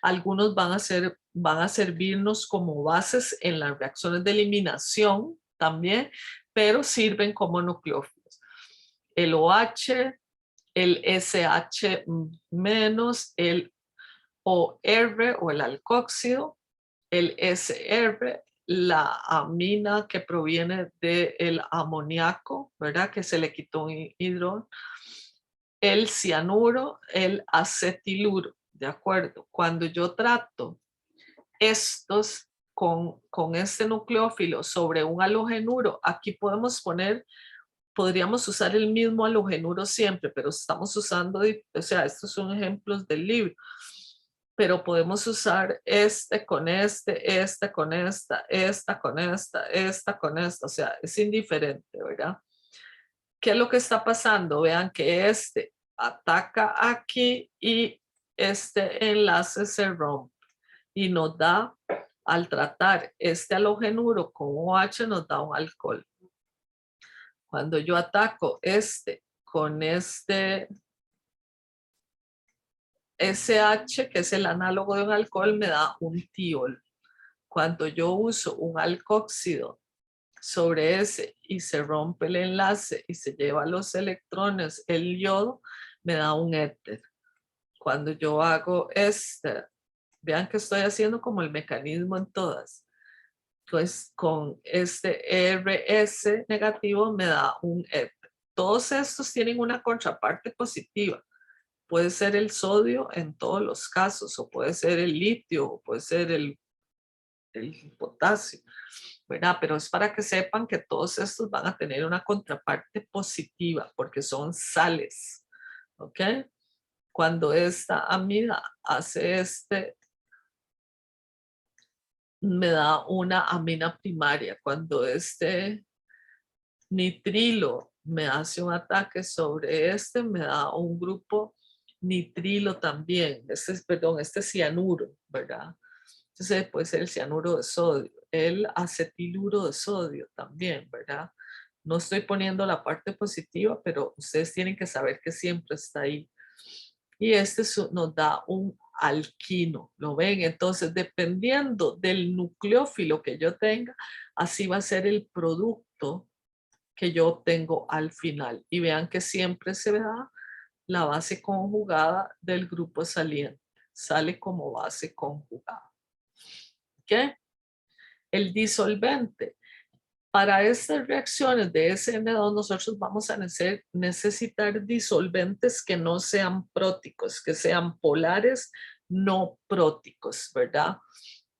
Algunos van a servirnos como bases en las reacciones de eliminación también, pero sirven como nucleófilos. El OH, el SH-, el OR o el alcóxido, el SR, la amina que proviene del amoníaco, ¿verdad? Que se le quitó un hidrógeno, el cianuro, el acetiluro, ¿de acuerdo? Cuando yo trato estos con este nucleófilo sobre un halogenuro, aquí podríamos usar el mismo halogenuro siempre, pero estamos usando, o sea, estos son ejemplos del libro, pero podemos usar este con este con esta con esta con esta, o sea, es indiferente, ¿verdad? ¿Qué es lo que está pasando? Vean que este ataca aquí y este enlace se rompe y nos da, al tratar este halogenuro con OH, nos da un alcohol. Cuando yo ataco este con este SH, que es el análogo de un alcohol, me da un tiol. Cuando yo uso un alcóxido sobre ese y se rompe el enlace y se lleva los electrones, el yodo, me da un éter. Cuando yo hago este, vean que estoy haciendo como el mecanismo en todas. Pues con este RS negativo me da un éter. Todos estos tienen una contraparte positiva. Puede ser el sodio en todos los casos, o puede ser el litio, o puede ser el potasio, ¿verdad? Pero es para que sepan que todos estos van a tener una contraparte positiva, porque son sales, ¿ok? Cuando esta amida hace me da una amina primaria. Cuando este nitrilo me hace un ataque sobre me da un grupo nitrilo también. Perdón, este cianuro, ¿verdad? Entonces puede ser el cianuro de sodio, el acetiluro de sodio también, ¿verdad? No estoy poniendo la parte positiva, pero ustedes tienen que saber que siempre está ahí. Y nos da un alquino, ¿lo ven? Entonces, dependiendo del nucleófilo que yo tenga, así va a ser el producto que yo obtengo al final. Y vean que siempre se da la base conjugada del grupo saliente. Sale como base conjugada. ¿Ok? El disolvente. Para estas reacciones de SN2 nosotros vamos a necesitar disolventes que no sean próticos, que sean polares, no próticos, ¿verdad?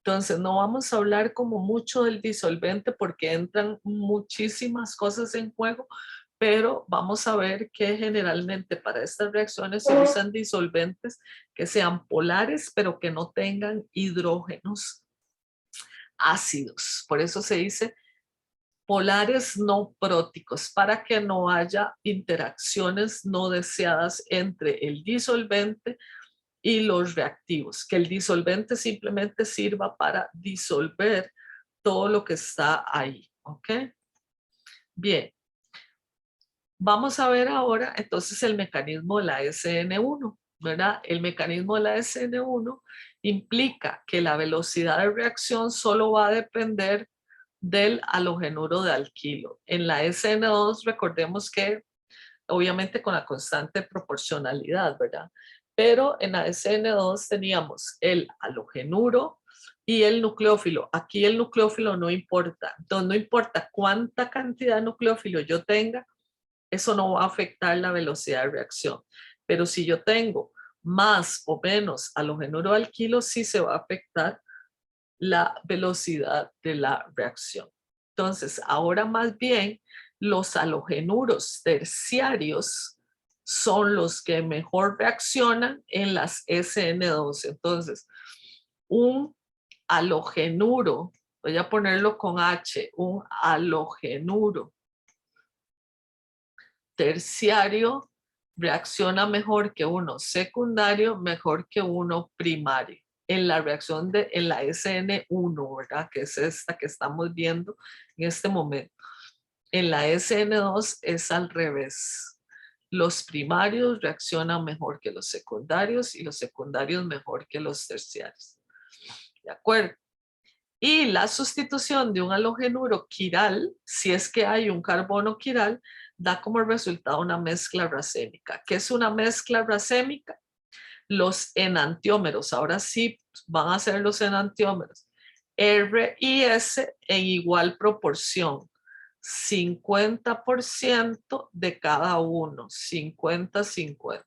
Entonces no vamos a hablar como mucho del disolvente porque entran muchísimas cosas en juego, pero vamos a ver que generalmente para estas reacciones se usan disolventes que sean polares, pero que no tengan hidrógenos ácidos. Por eso se dice polares no próticos, para que no haya interacciones no deseadas entre el disolvente y los reactivos, que el disolvente simplemente sirva para disolver todo lo que está ahí, ¿ok? Bien, vamos a ver ahora entonces el mecanismo de la SN1, ¿verdad? El mecanismo de la SN1 implica que la velocidad de reacción solo va a depender del halogenuro de alquilo. En la SN2 recordemos que obviamente con la constante proporcionalidad, ¿verdad? Pero en la SN2 teníamos el halogenuro y el nucleófilo. Aquí el nucleófilo no importa. Entonces no importa cuánta cantidad de nucleófilo yo tenga, eso no va a afectar la velocidad de reacción. Pero si yo tengo más o menos halogenuro alquilo, sí se va a afectar la velocidad de la reacción. Entonces, ahora más bien, los halogenuros terciarios son los que mejor reaccionan en las SN2. Entonces, un halogenuro, voy a ponerlo con H, un halogenuro terciario reacciona mejor que uno secundario, mejor que uno primario. En la reacción en la SN1, ¿verdad? Que es esta que estamos viendo en este momento. En la SN2 es al revés. Los primarios reaccionan mejor que los secundarios y los secundarios mejor que los terciarios. ¿De acuerdo? Y la sustitución de un halogenuro quiral, si es que hay un carbono quiral, da como resultado una mezcla racémica. ¿Qué es una mezcla racémica? Los enantiómeros, ahora sí van a ser los enantiómeros. R y S en igual proporción. 50% de cada uno, 50-50.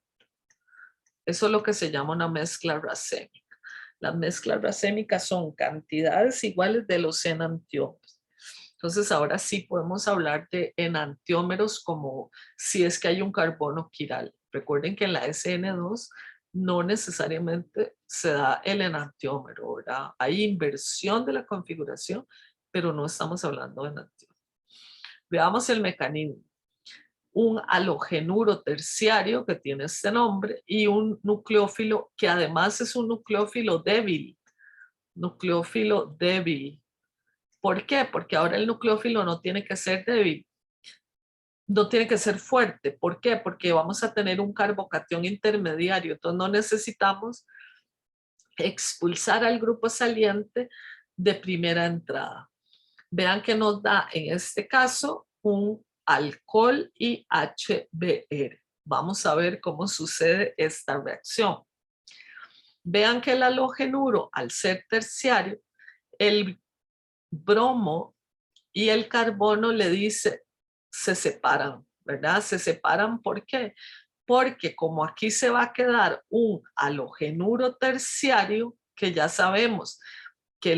Eso es lo que se llama una mezcla racémica. Las mezclas racémicas son cantidades iguales de los enantiómeros. Entonces ahora sí podemos hablar de enantiómeros como si es que hay un carbono quiral. Recuerden que en la SN2 no necesariamente se da el enantiómero, ¿verdad? Hay inversión de la configuración, pero no estamos hablando de enantiómero. Veamos el mecanismo. Un halogenuro terciario que tiene este nombre y un nucleófilo que además es un nucleófilo débil. Nucleófilo débil. ¿Por qué? Porque ahora el nucleófilo no tiene que ser débil, no tiene que ser fuerte. ¿Por qué? Porque vamos a tener un carbocatión intermediario, entonces no necesitamos expulsar al grupo saliente de primera entrada. Vean que nos da en este caso un alcohol y HBr. Vamos a ver cómo sucede esta reacción. Vean que el halogenuro, al ser terciario, el bromo y el carbono le dice, se separan, ¿verdad? Se separan, ¿por qué? Porque como aquí se va a quedar un halogenuro terciario, que ya sabemos que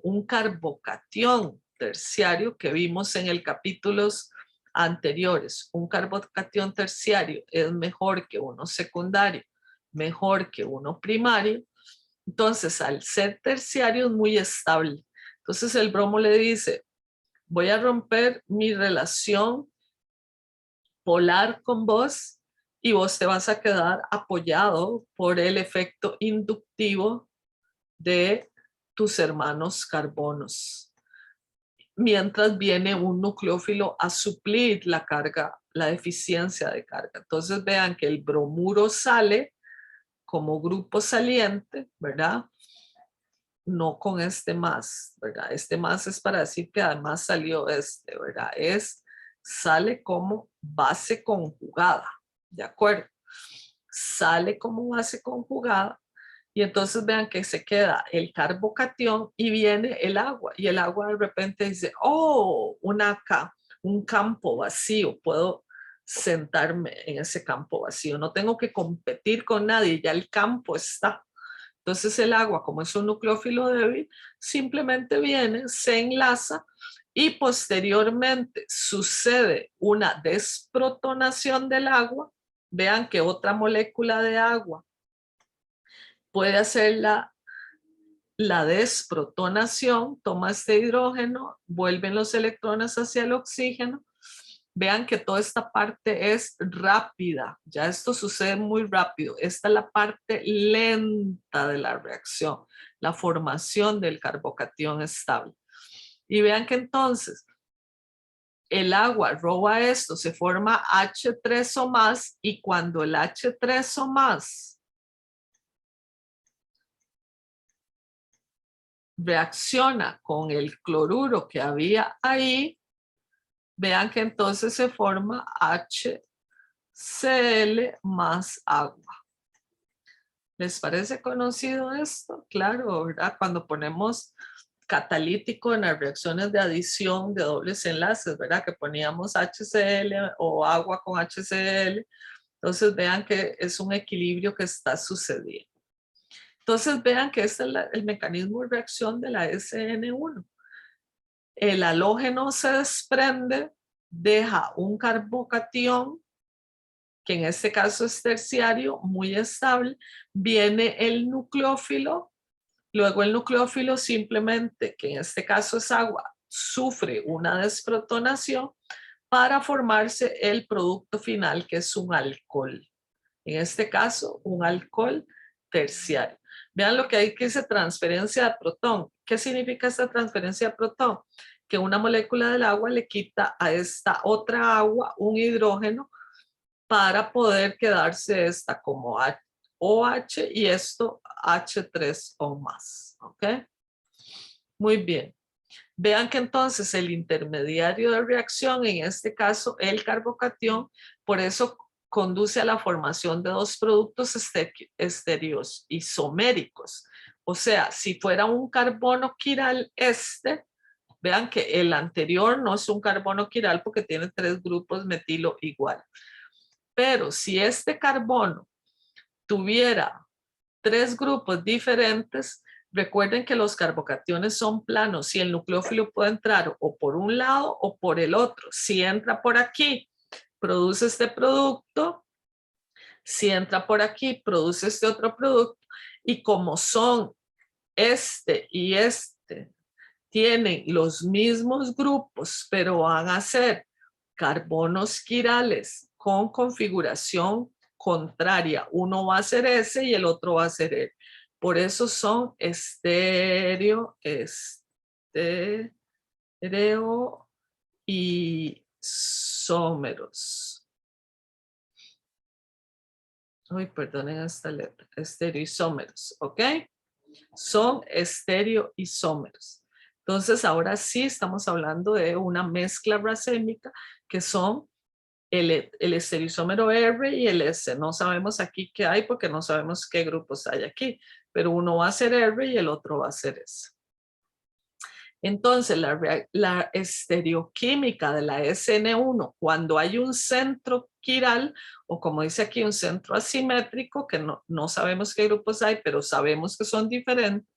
un carbocatión terciario que vimos en el capítulos anteriores, un carbocatión terciario es mejor que uno secundario, mejor que uno primario, entonces al ser terciario es muy estable. Entonces el bromo le dice, voy a romper mi relación polar con vos y vos te vas a quedar apoyado por el efecto inductivo de tus hermanos carbonos. Mientras viene un nucleófilo a suplir la carga, la deficiencia de carga. Entonces vean que el bromuro sale como grupo saliente, ¿verdad? No con este más, ¿verdad? Este más es para decir que además salió este, ¿verdad? Sale como base conjugada, ¿de acuerdo? Sale como base conjugada y entonces vean que se queda el carbocatión y viene el agua y el agua de repente dice, oh, un campo vacío, puedo sentarme en ese campo vacío, no tengo que competir con nadie, ya el campo está. Entonces el agua, como es un nucleófilo débil, simplemente viene, se enlaza y posteriormente sucede una desprotonación del agua. Vean que otra molécula de agua puede hacer la desprotonación, toma este hidrógeno, vuelven los electrones hacia el oxígeno. Vean que toda esta parte es rápida, ya esto sucede muy rápido. Esta es la parte lenta de la reacción, la formación del carbocatión estable. Y vean que entonces el agua roba esto, se forma H3 o más y cuando el H3 o más reacciona con el cloruro que había ahí, vean que entonces se forma HCl más agua. ¿Les parece conocido esto? Claro, ¿verdad? Cuando ponemos catalítico en las reacciones de adición de dobles enlaces, ¿verdad? Que poníamos HCl o agua con HCl. Entonces vean que es un equilibrio que está sucediendo. Entonces vean que este es el mecanismo de reacción de la SN1. El halógeno se desprende, deja un carbocatión, que en este caso es terciario, muy estable, viene el nucleófilo, luego el nucleófilo simplemente, que en este caso es agua, sufre una desprotonación para formarse el producto final, que es un alcohol. En este caso, un alcohol terciario. Vean lo que hay que dice transferencia de protón. ¿Qué significa esta transferencia de protón? Que una molécula del agua le quita a esta otra agua un hidrógeno para poder quedarse esta como OH y esto H3 o más. ¿Ok? Muy bien. Vean que entonces el intermediario de reacción, en este caso el carbocatión, por eso conduce a la formación de dos productos estéreos isoméricos. O sea, si fuera un carbono quiral vean que el anterior no es un carbono quiral porque tiene 3 grupos metilo igual. Pero si este carbono tuviera 3 grupos diferentes, recuerden que los carbocationes son planos y el nucleófilo puede entrar o por un lado o por el otro. Si entra por aquí, produce este producto. Si entra por aquí, produce este otro producto. Y como son este y este, tienen los mismos grupos, pero van a ser carbonos quirales con configuración contraria. Uno va a ser S y el otro va a ser E. Por eso son estereoisómeros. Uy, perdonen esta letra. Estereoisómeros, ¿ok? Son estereoisómeros. Entonces, ahora sí estamos hablando de una mezcla racémica que son el estereoisómero R y el S. No sabemos aquí qué hay porque no sabemos qué grupos hay aquí, pero uno va a ser R y el otro va a ser S. Entonces, la estereoquímica de la SN1, cuando hay un centro quiral, o como dice aquí, un centro asimétrico, que no sabemos qué grupos hay, pero sabemos que son diferentes,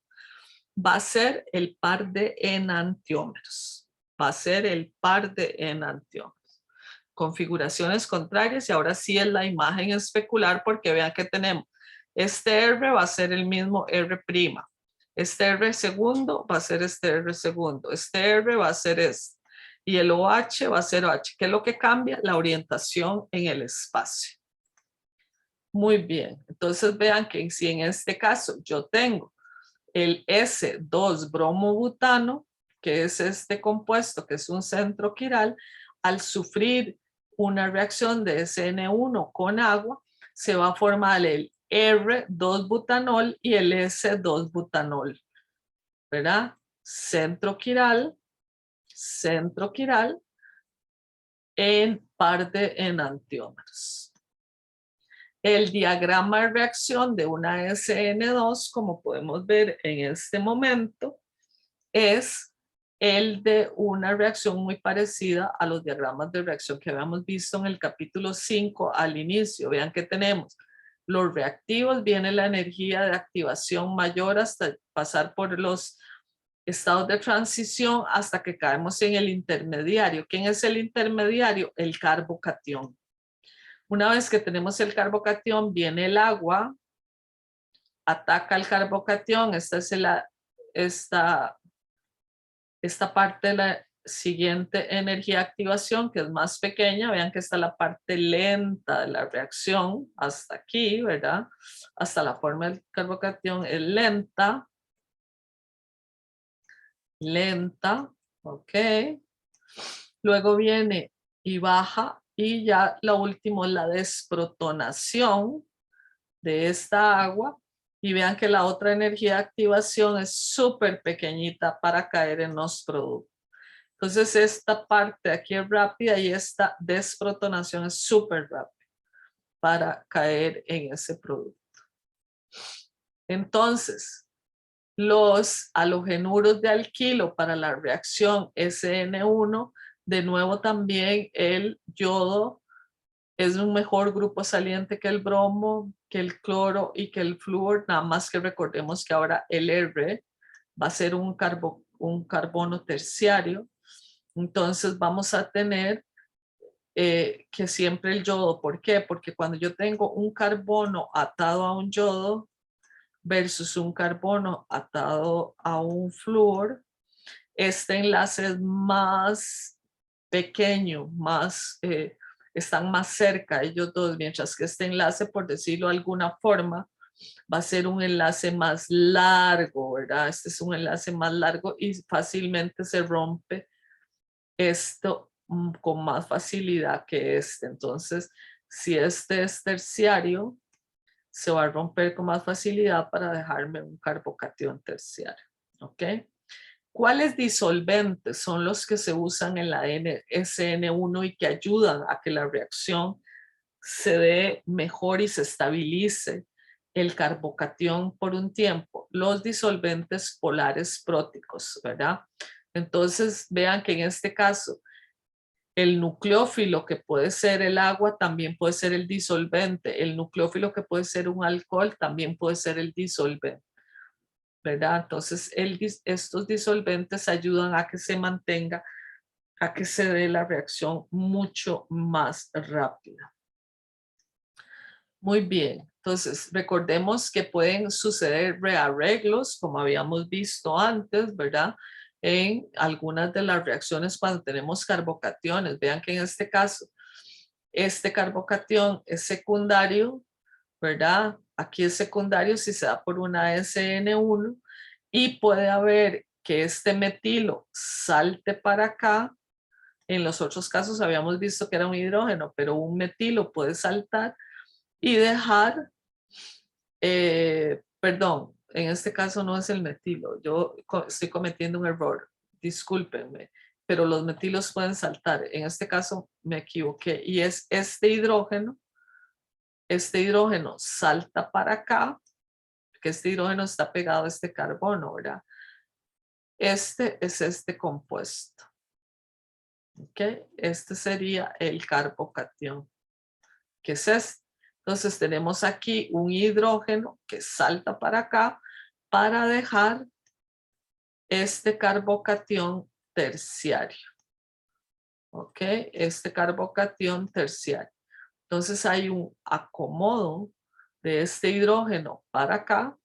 va a ser el par de enantiómeros. Va a ser el par de enantiómeros. Configuraciones contrarias, y ahora sí es la imagen especular, porque vean que tenemos, este R va a ser el mismo R'. Este R segundo va a ser este R segundo. Este R va a ser este. Y el OH va a ser OH. ¿Qué es lo que cambia? La orientación en el espacio. Muy bien. Entonces vean que si en este caso yo tengo el S2-bromobutano, que es este compuesto, que es un centro quiral, al sufrir una reacción de SN1 con agua, se va a formar el R2-butanol y el S2-butanol, ¿verdad? Centro quiral en par de enantiómeros. El diagrama de reacción de una SN2, como podemos ver en este momento, es el de una reacción muy parecida a los diagramas de reacción que habíamos visto en el capítulo 5 al inicio. Vean que tenemos los reactivos, viene la energía de activación mayor hasta pasar por los estados de transición hasta que caemos en el intermediario. ¿Quién es el intermediario? El carbocatión. Una vez que tenemos el carbocatión, viene el agua, ataca al carbocatión. Esta es esta parte de la siguiente energía de activación, que es más pequeña. Vean que está la parte lenta de la reacción hasta aquí, ¿verdad? Hasta la forma del carbocatión es lenta. ¿Ok? Luego viene y baja, y ya lo último es la desprotonación de esta agua. Y vean que la otra energía de activación es súper pequeñita para caer en los productos. Entonces esta parte aquí es rápida y esta desprotonación es súper rápida para caer en ese producto. Entonces, los halogenuros de alquilo para la reacción SN1, de nuevo también el yodo es un mejor grupo saliente que el bromo, que el cloro y que el flúor, nada más que recordemos que ahora el R va a ser un carbono terciario. Entonces vamos a tener que siempre el yodo, ¿por qué? Porque cuando yo tengo un carbono atado a un yodo versus un carbono atado a un flúor, este enlace es más pequeño, están más cerca ellos dos, mientras que este enlace, por decirlo de alguna forma, va a ser un enlace más largo, ¿verdad? Este es un enlace más largo y fácilmente se rompe esto con más facilidad que este. Entonces, si este es terciario, se va a romper con más facilidad para dejarme un carbocatión terciario. ¿Ok? ¿Cuáles disolventes son los que se usan en la SN1 y que ayudan a que la reacción se dé mejor y se estabilice el carbocatión por un tiempo? Los disolventes polares próticos, ¿verdad? Entonces vean que en este caso El nucleófilo, que puede ser el agua, también puede ser el disolvente. El nucleófilo, que puede ser un alcohol, también puede ser el disolvente, ¿verdad? Entonces, estos disolventes ayudan a que se mantenga, a que se dé la reacción mucho más rápida. Muy bien, entonces recordemos que pueden suceder rearreglos, como habíamos visto antes, ¿verdad? En algunas de las reacciones cuando tenemos carbocationes. Vean que en este caso, este carbocatión es secundario, ¿verdad? Aquí es secundario si se da por una SN1 y puede haber que este metilo salte para acá. En los otros casos habíamos visto que era un hidrógeno, pero un metilo puede saltar y dejar, perdón, en este caso no es el metilo, yo estoy cometiendo un error, discúlpenme, pero los metilos pueden saltar, en este caso me equivoqué, y es este hidrógeno salta para acá, que este hidrógeno está pegado a este carbono, ¿verdad? Este es este compuesto, ¿ok? Este sería el carbocatión, que es este. Entonces tenemos aquí un hidrógeno que salta para acá para dejar este carbocatión terciario. ¿Ok? Este carbocatión terciario. Entonces hay un acomodo de este hidrógeno para acá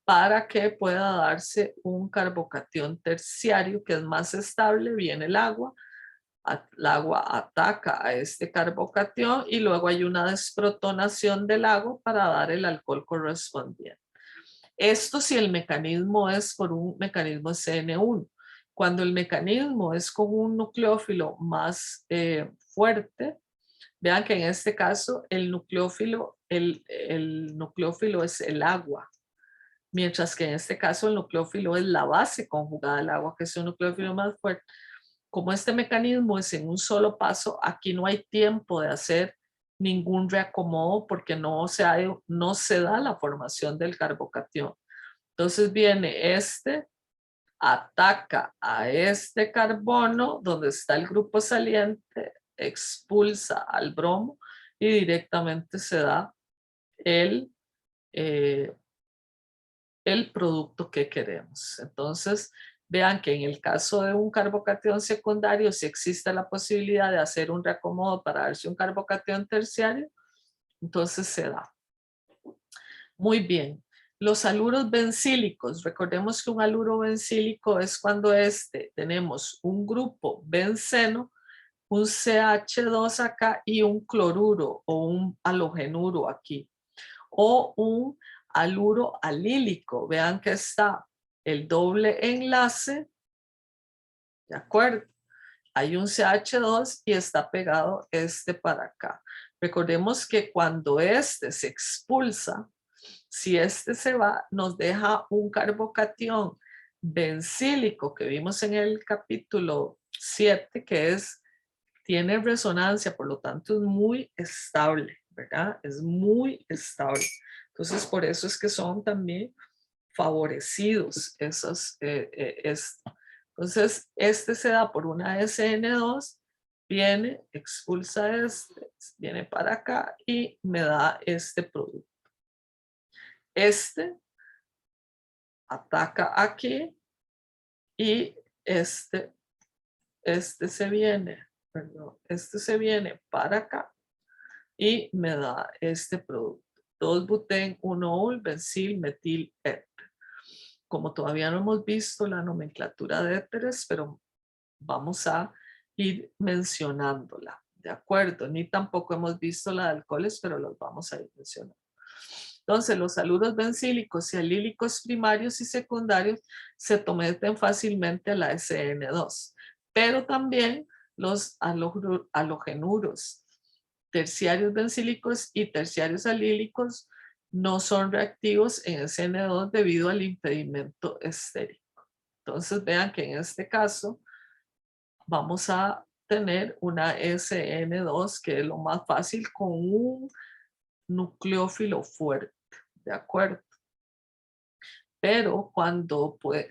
para que pueda darse un carbocatión terciario que es más estable. Viene el agua ataca a este carbocatión y luego hay una desprotonación del agua para dar el alcohol correspondiente. Esto si el mecanismo es por un mecanismo CN1. Cuando el mecanismo es con un nucleófilo más fuerte, vean que en este caso el nucleófilo es el agua, mientras que en este caso el nucleófilo es la base conjugada del agua, que es un nucleófilo más fuerte. Como este mecanismo es en un solo paso, aquí no hay tiempo de hacer ningún reacomodo porque no se da la formación del carbocatión. Entonces viene ataca a este carbono donde está el grupo saliente, expulsa al bromo y directamente se da el, eh, el producto que queremos. Entonces, vean que en el caso de un carbocatión secundario, si existe la posibilidad de hacer un reacomodo para darse un carbocatión terciario, entonces se da. Muy bien. Los haluros bencílicos. Recordemos que un haluro bencílico es cuando tenemos un grupo benceno, un CH2 acá y un cloruro o un halogenuro aquí. O un haluro alílico. Vean que está el doble enlace, ¿de acuerdo? Hay un CH2 y está pegado para acá. Recordemos que cuando se expulsa, si se va, nos deja un carbocatión bencílico que vimos en el capítulo 7, que tiene resonancia, por lo tanto es muy estable, ¿verdad? Es muy estable. Entonces, por eso es que son también favorecidos esos. Entonces, se da por una SN2, viene, expulsa viene para acá y me da este producto. Ataca aquí y se viene, perdón, se viene para acá y me da este producto. 2-butén, 1-ol, bencil, metil, éter. Como todavía no hemos visto la nomenclatura de éteres, pero vamos a ir mencionándola, ¿de acuerdo? Ni tampoco hemos visto la de alcoholes, pero los vamos a ir mencionando. Entonces, los haluros bencílicos y alílicos primarios y secundarios se someten fácilmente a la SN2, pero también los halogenuros terciarios bencílicos y terciarios alílicos no son reactivos en SN2 debido al impedimento estérico. Entonces, vean que en este caso vamos a tener una SN2, que es lo más fácil, con un nucleófilo fuerte, ¿de acuerdo? Pero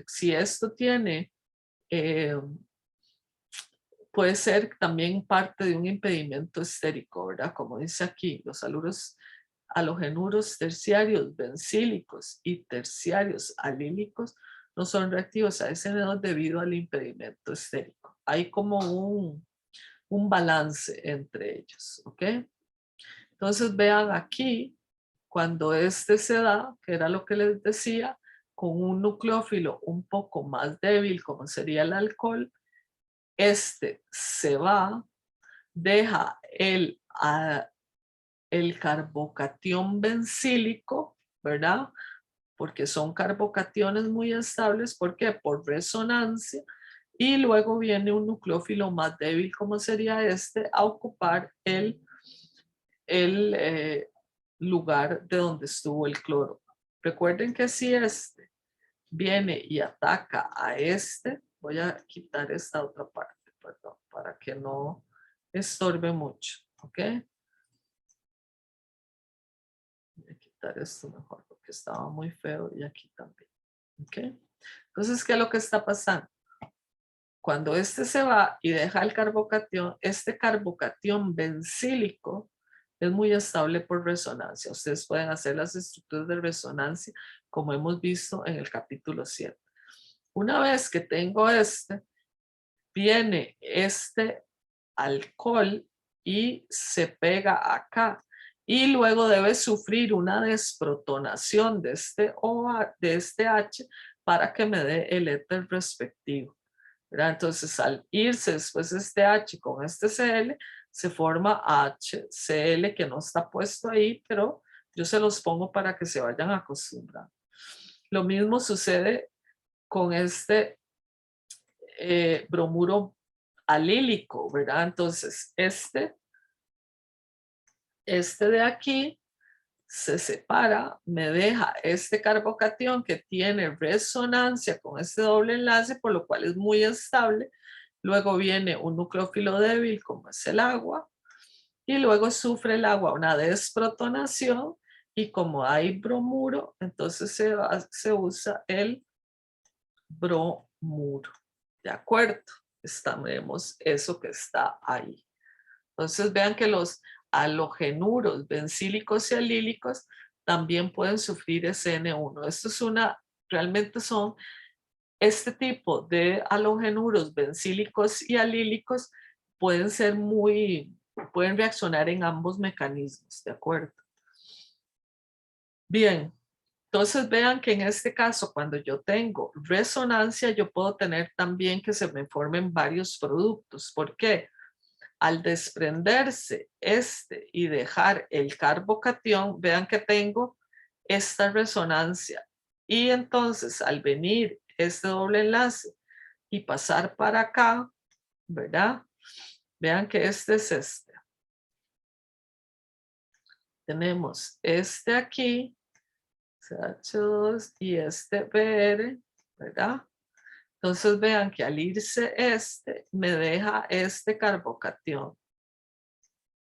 si esto tiene puede ser también parte de un impedimento estérico, ¿verdad? Como dice aquí, los halogenuros terciarios bencílicos y terciarios alílicos no son reactivos a SN2 debido al impedimento estérico. Hay como un balance entre ellos, ¿ok? Entonces vean aquí, cuando este se da, que era lo que les decía, con un nucleófilo un poco más débil, como sería el alcohol, este se va, deja el carbocatión bencílico, ¿verdad? Porque son carbocationes muy estables. ¿Por qué? Por resonancia. Y luego viene un nucleófilo más débil, como sería este, a ocupar el lugar de donde estuvo el cloro. Recuerden que si este viene y ataca a este, voy a quitar esta otra parte, perdón, para que no estorbe mucho, ¿ok? Voy a quitar esto mejor porque estaba muy feo y aquí también, ¿ok? Entonces, ¿qué es lo que está pasando? Cuando este se va y deja el carbocatión, este carbocatión bencílico es muy estable por resonancia. Ustedes pueden hacer las estructuras de resonancia como hemos visto en el capítulo 7. Una vez que tengo este, viene este alcohol y se pega acá. Y luego debe sufrir una desprotonación de este H para que me dé el éter respectivo, ¿verdad? Entonces, al irse después este H con este Cl, se forma HCl, que no está puesto ahí, pero yo se los pongo para que se vayan acostumbrando. Lo mismo sucede con este bromuro alílico, ¿verdad? Entonces, este de aquí se separa, me deja este carbocatión que tiene resonancia con este doble enlace, por lo cual es muy estable. Luego viene un nucleófilo débil, como es el agua, y luego sufre el agua una desprotonación, y como hay bromuro, entonces se usa el bromuro. ¿De acuerdo? Vemos eso que está ahí. Entonces vean que los halogenuros bencílicos y alílicos también pueden sufrir SN1. Esto es realmente son este tipo de halogenuros bencílicos y alílicos pueden reaccionar en ambos mecanismos, ¿de acuerdo? Bien, entonces vean que en este caso, cuando yo tengo resonancia, yo puedo tener también que se me formen varios productos. ¿Por qué? Al desprenderse este y dejar el carbocatión, vean que tengo esta resonancia. Y entonces al venir este doble enlace y pasar para acá, ¿verdad? Vean que este es este. Tenemos este aquí, CH2 y este BR, ¿verdad? Entonces vean que al irse este, me deja este carbocatión.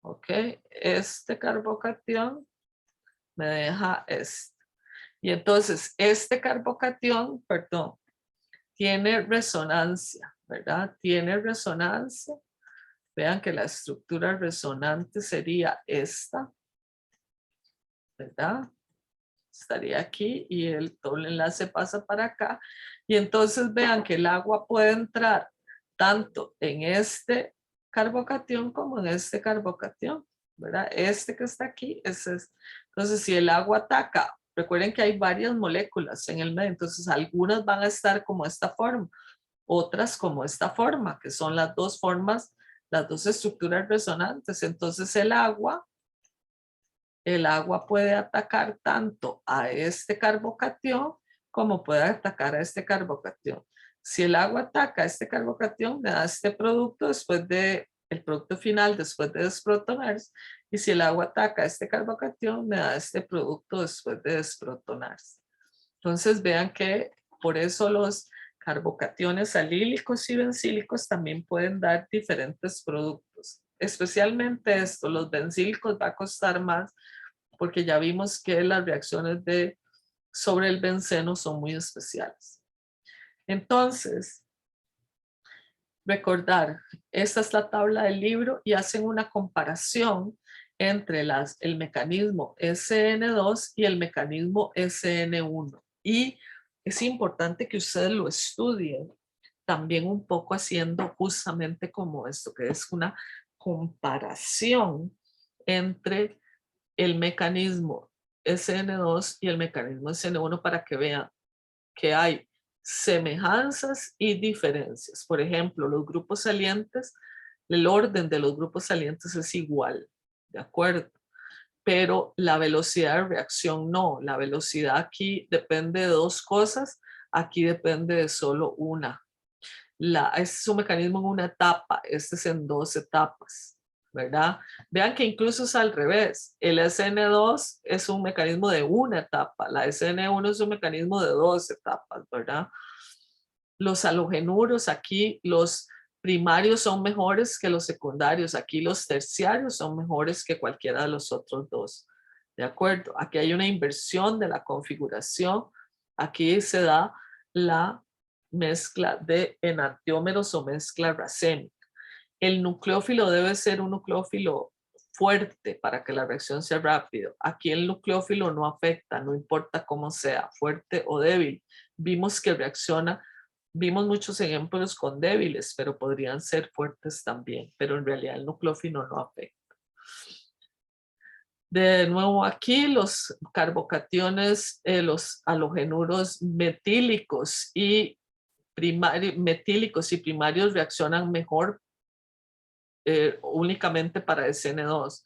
¿Ok? Este carbocatión me deja este. Y entonces este carbocatión, perdón, tiene resonancia, ¿verdad? Tiene resonancia. Vean que la estructura resonante sería esta, ¿verdad? Estaría aquí y el doble enlace pasa para acá. Y entonces vean que el agua puede entrar tanto en este carbocatión como en este carbocatión, ¿verdad? Este que está aquí es este. Entonces, si el agua ataca, recuerden que hay varias moléculas en el medio, entonces algunas van a estar como esta forma, otras como esta forma, que son las dos formas, las dos estructuras resonantes. Entonces el agua puede atacar tanto a este carbocatión como puede atacar a este carbocatión. Si el agua ataca a este carbocatión, me da este producto el producto final después de desprotonarse. Y si el agua ataca a este carbocatión, me da este producto después de desprotonarse. Entonces vean que por eso los carbocationes alílicos y bencílicos también pueden dar diferentes productos. Especialmente esto, los bencílicos va a costar más porque ya vimos que las reacciones sobre el benceno son muy especiales. Entonces, recordar, esta es la tabla del libro y hacen una comparación entre el mecanismo SN2 y el mecanismo SN1. Y es importante que ustedes lo estudien también un poco haciendo justamente como esto, que es una comparación entre el mecanismo SN2 y el mecanismo SN1 para que vean que hay semejanzas y diferencias. Por ejemplo, los grupos salientes, el orden de los grupos salientes es igual, ¿de acuerdo? Pero la velocidad de reacción no. La velocidad aquí depende de dos cosas, aquí depende de solo una. Este es un mecanismo en una etapa, este es en dos etapas, ¿verdad? Vean que incluso es al revés. El SN2 es un mecanismo de una etapa, la SN1 es un mecanismo de dos etapas, ¿verdad? Los halogenuros aquí, los primarios son mejores que los secundarios, aquí los terciarios son mejores que cualquiera de los otros dos, ¿de acuerdo? Aquí hay una inversión de la configuración, aquí se da la mezcla de enantiómeros o mezcla racémica. El nucleófilo debe ser un nucleófilo fuerte para que la reacción sea rápida. Aquí el nucleófilo no afecta, no importa cómo sea, fuerte o débil. Vimos que reacciona, vimos muchos ejemplos con débiles, pero podrían ser fuertes también, pero en realidad el nucleófilo no afecta. De nuevo aquí los carbocationes, los halogenuros metílicos y primarios reaccionan mejor únicamente para SN2.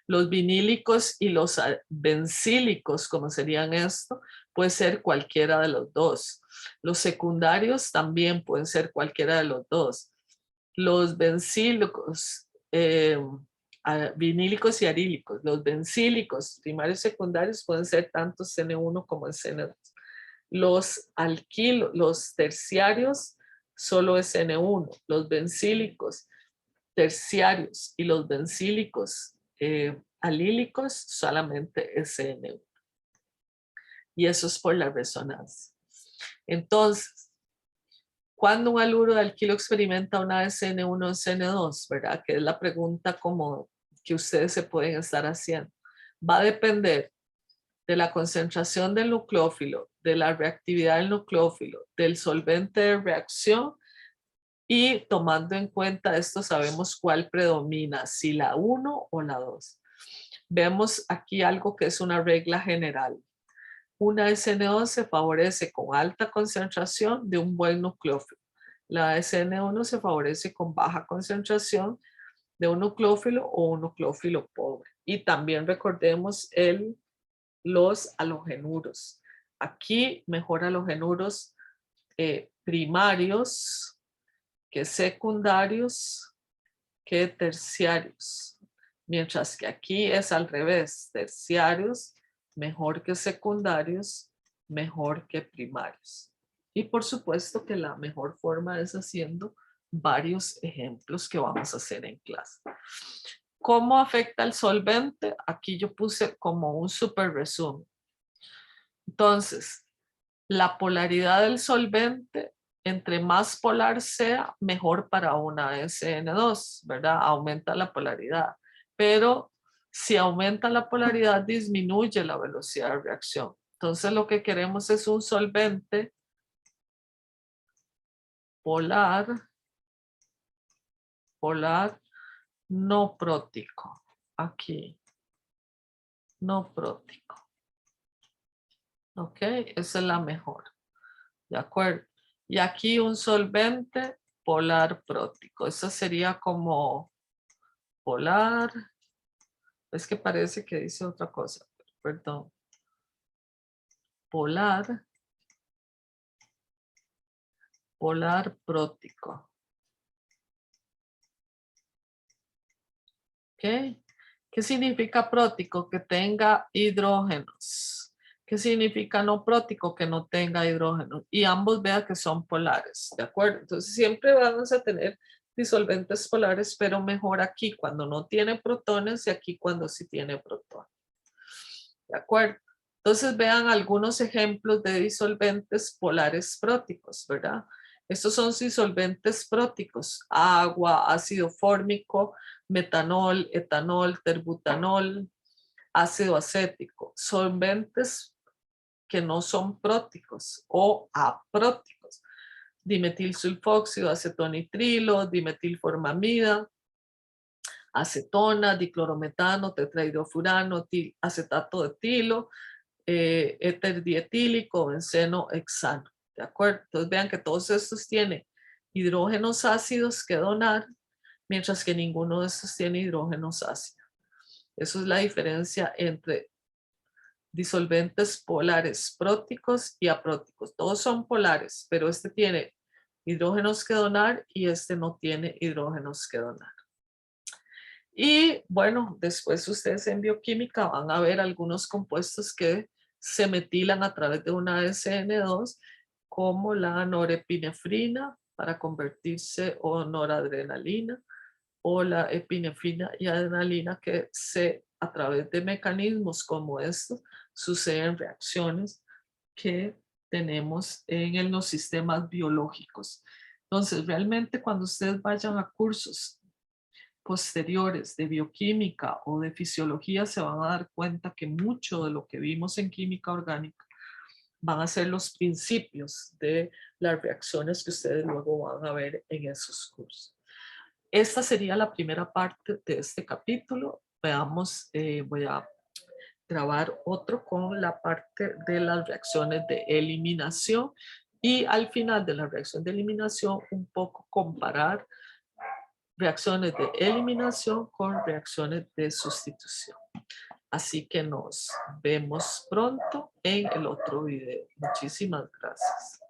Los vinílicos y los bencílicos, como serían esto, puede ser cualquiera de los dos. Los secundarios también pueden ser cualquiera de los dos. Los bencílicos, vinílicos y arílicos. Los bencílicos, primarios y secundarios, pueden ser tanto CN1 como CN2. Los terciarios, solo SN1. Los bencílicos, terciarios y los bencílicos alílicos, solamente SN1. Y eso es por la resonancia. Entonces, ¿cuándo un haluro de alquilo experimenta una SN1 o SN2? ¿Verdad? Que es la pregunta como que ustedes se pueden estar haciendo. Va a depender de la concentración del nucleófilo, de la reactividad del nucleófilo, del solvente de reacción y tomando en cuenta esto sabemos cuál predomina, si la 1 o la 2. Vemos aquí algo que es una regla general. Una SN2 se favorece con alta concentración de un buen nucleófilo. La SN1 se favorece con baja concentración de un nucleófilo o un nucleófilo pobre. Y también recordemos los halogenuros. Aquí mejor halogenuros primarios que secundarios que terciarios. Mientras que aquí es al revés, terciarios mejor que secundarios, mejor que primarios. Y por supuesto que la mejor forma es haciendo varios ejemplos que vamos a hacer en clase. ¿Cómo afecta el solvente? Aquí yo puse como un super resumen. Entonces, la polaridad del solvente, entre más polar sea, mejor para una SN2, ¿verdad? Aumenta la polaridad. Pero si aumenta la polaridad, disminuye la velocidad de reacción. Entonces, lo que queremos es un solvente polar, no prótico. Aquí, no prótico. ¿Ok? Esa es la mejor. ¿De acuerdo? Y aquí un solvente polar prótico. Eso sería como polar. Es que parece que dice otra cosa. Perdón. Polar prótico. ¿Ok? ¿Qué significa prótico? Que tenga hidrógenos. ¿Qué significa no prótico? Que no tenga hidrógenos. Y ambos vean que son polares. ¿De acuerdo? Entonces siempre vamos a tener disolventes polares, pero mejor aquí cuando no tiene protones y aquí cuando sí tiene protones. ¿De acuerdo? Entonces vean algunos ejemplos de disolventes polares próticos, ¿verdad? Estos son disolventes próticos: agua, ácido fórmico, metanol, etanol, terbutanol, ácido acético. Solventes que no son próticos o apróticos: dimetilsulfóxido, acetonitrilo, dimetilformamida, acetona, diclorometano, tetrahidrofurano, acetato de etilo, éter dietílico, benceno, hexano. ¿De acuerdo? Entonces vean que todos estos tienen hidrógenos ácidos que donar, mientras que ninguno de estos tiene hidrógenos ácidos. Eso es la diferencia entre disolventes polares próticos y apróticos. Todos son polares, pero este tiene hidrógenos que donar y este no tiene hidrógenos que donar. Y bueno, después ustedes en bioquímica van a ver algunos compuestos que se metilan a través de una SN2, como la norepinefrina para convertirse o noradrenalina, o la epinefrina y adrenalina, que a través de mecanismos como estos suceden reacciones que tenemos en los sistemas biológicos. Entonces, realmente cuando ustedes vayan a cursos posteriores de bioquímica o de fisiología, se van a dar cuenta que mucho de lo que vimos en química orgánica van a ser los principios de las reacciones que ustedes luego van a ver en esos cursos. Esta sería la primera parte de este capítulo. Veamos, voy a grabar otro con la parte de las reacciones de eliminación, y al final de la reacción de eliminación un poco comparar reacciones de eliminación con reacciones de sustitución. Así que nos vemos pronto en el otro video. Muchísimas gracias.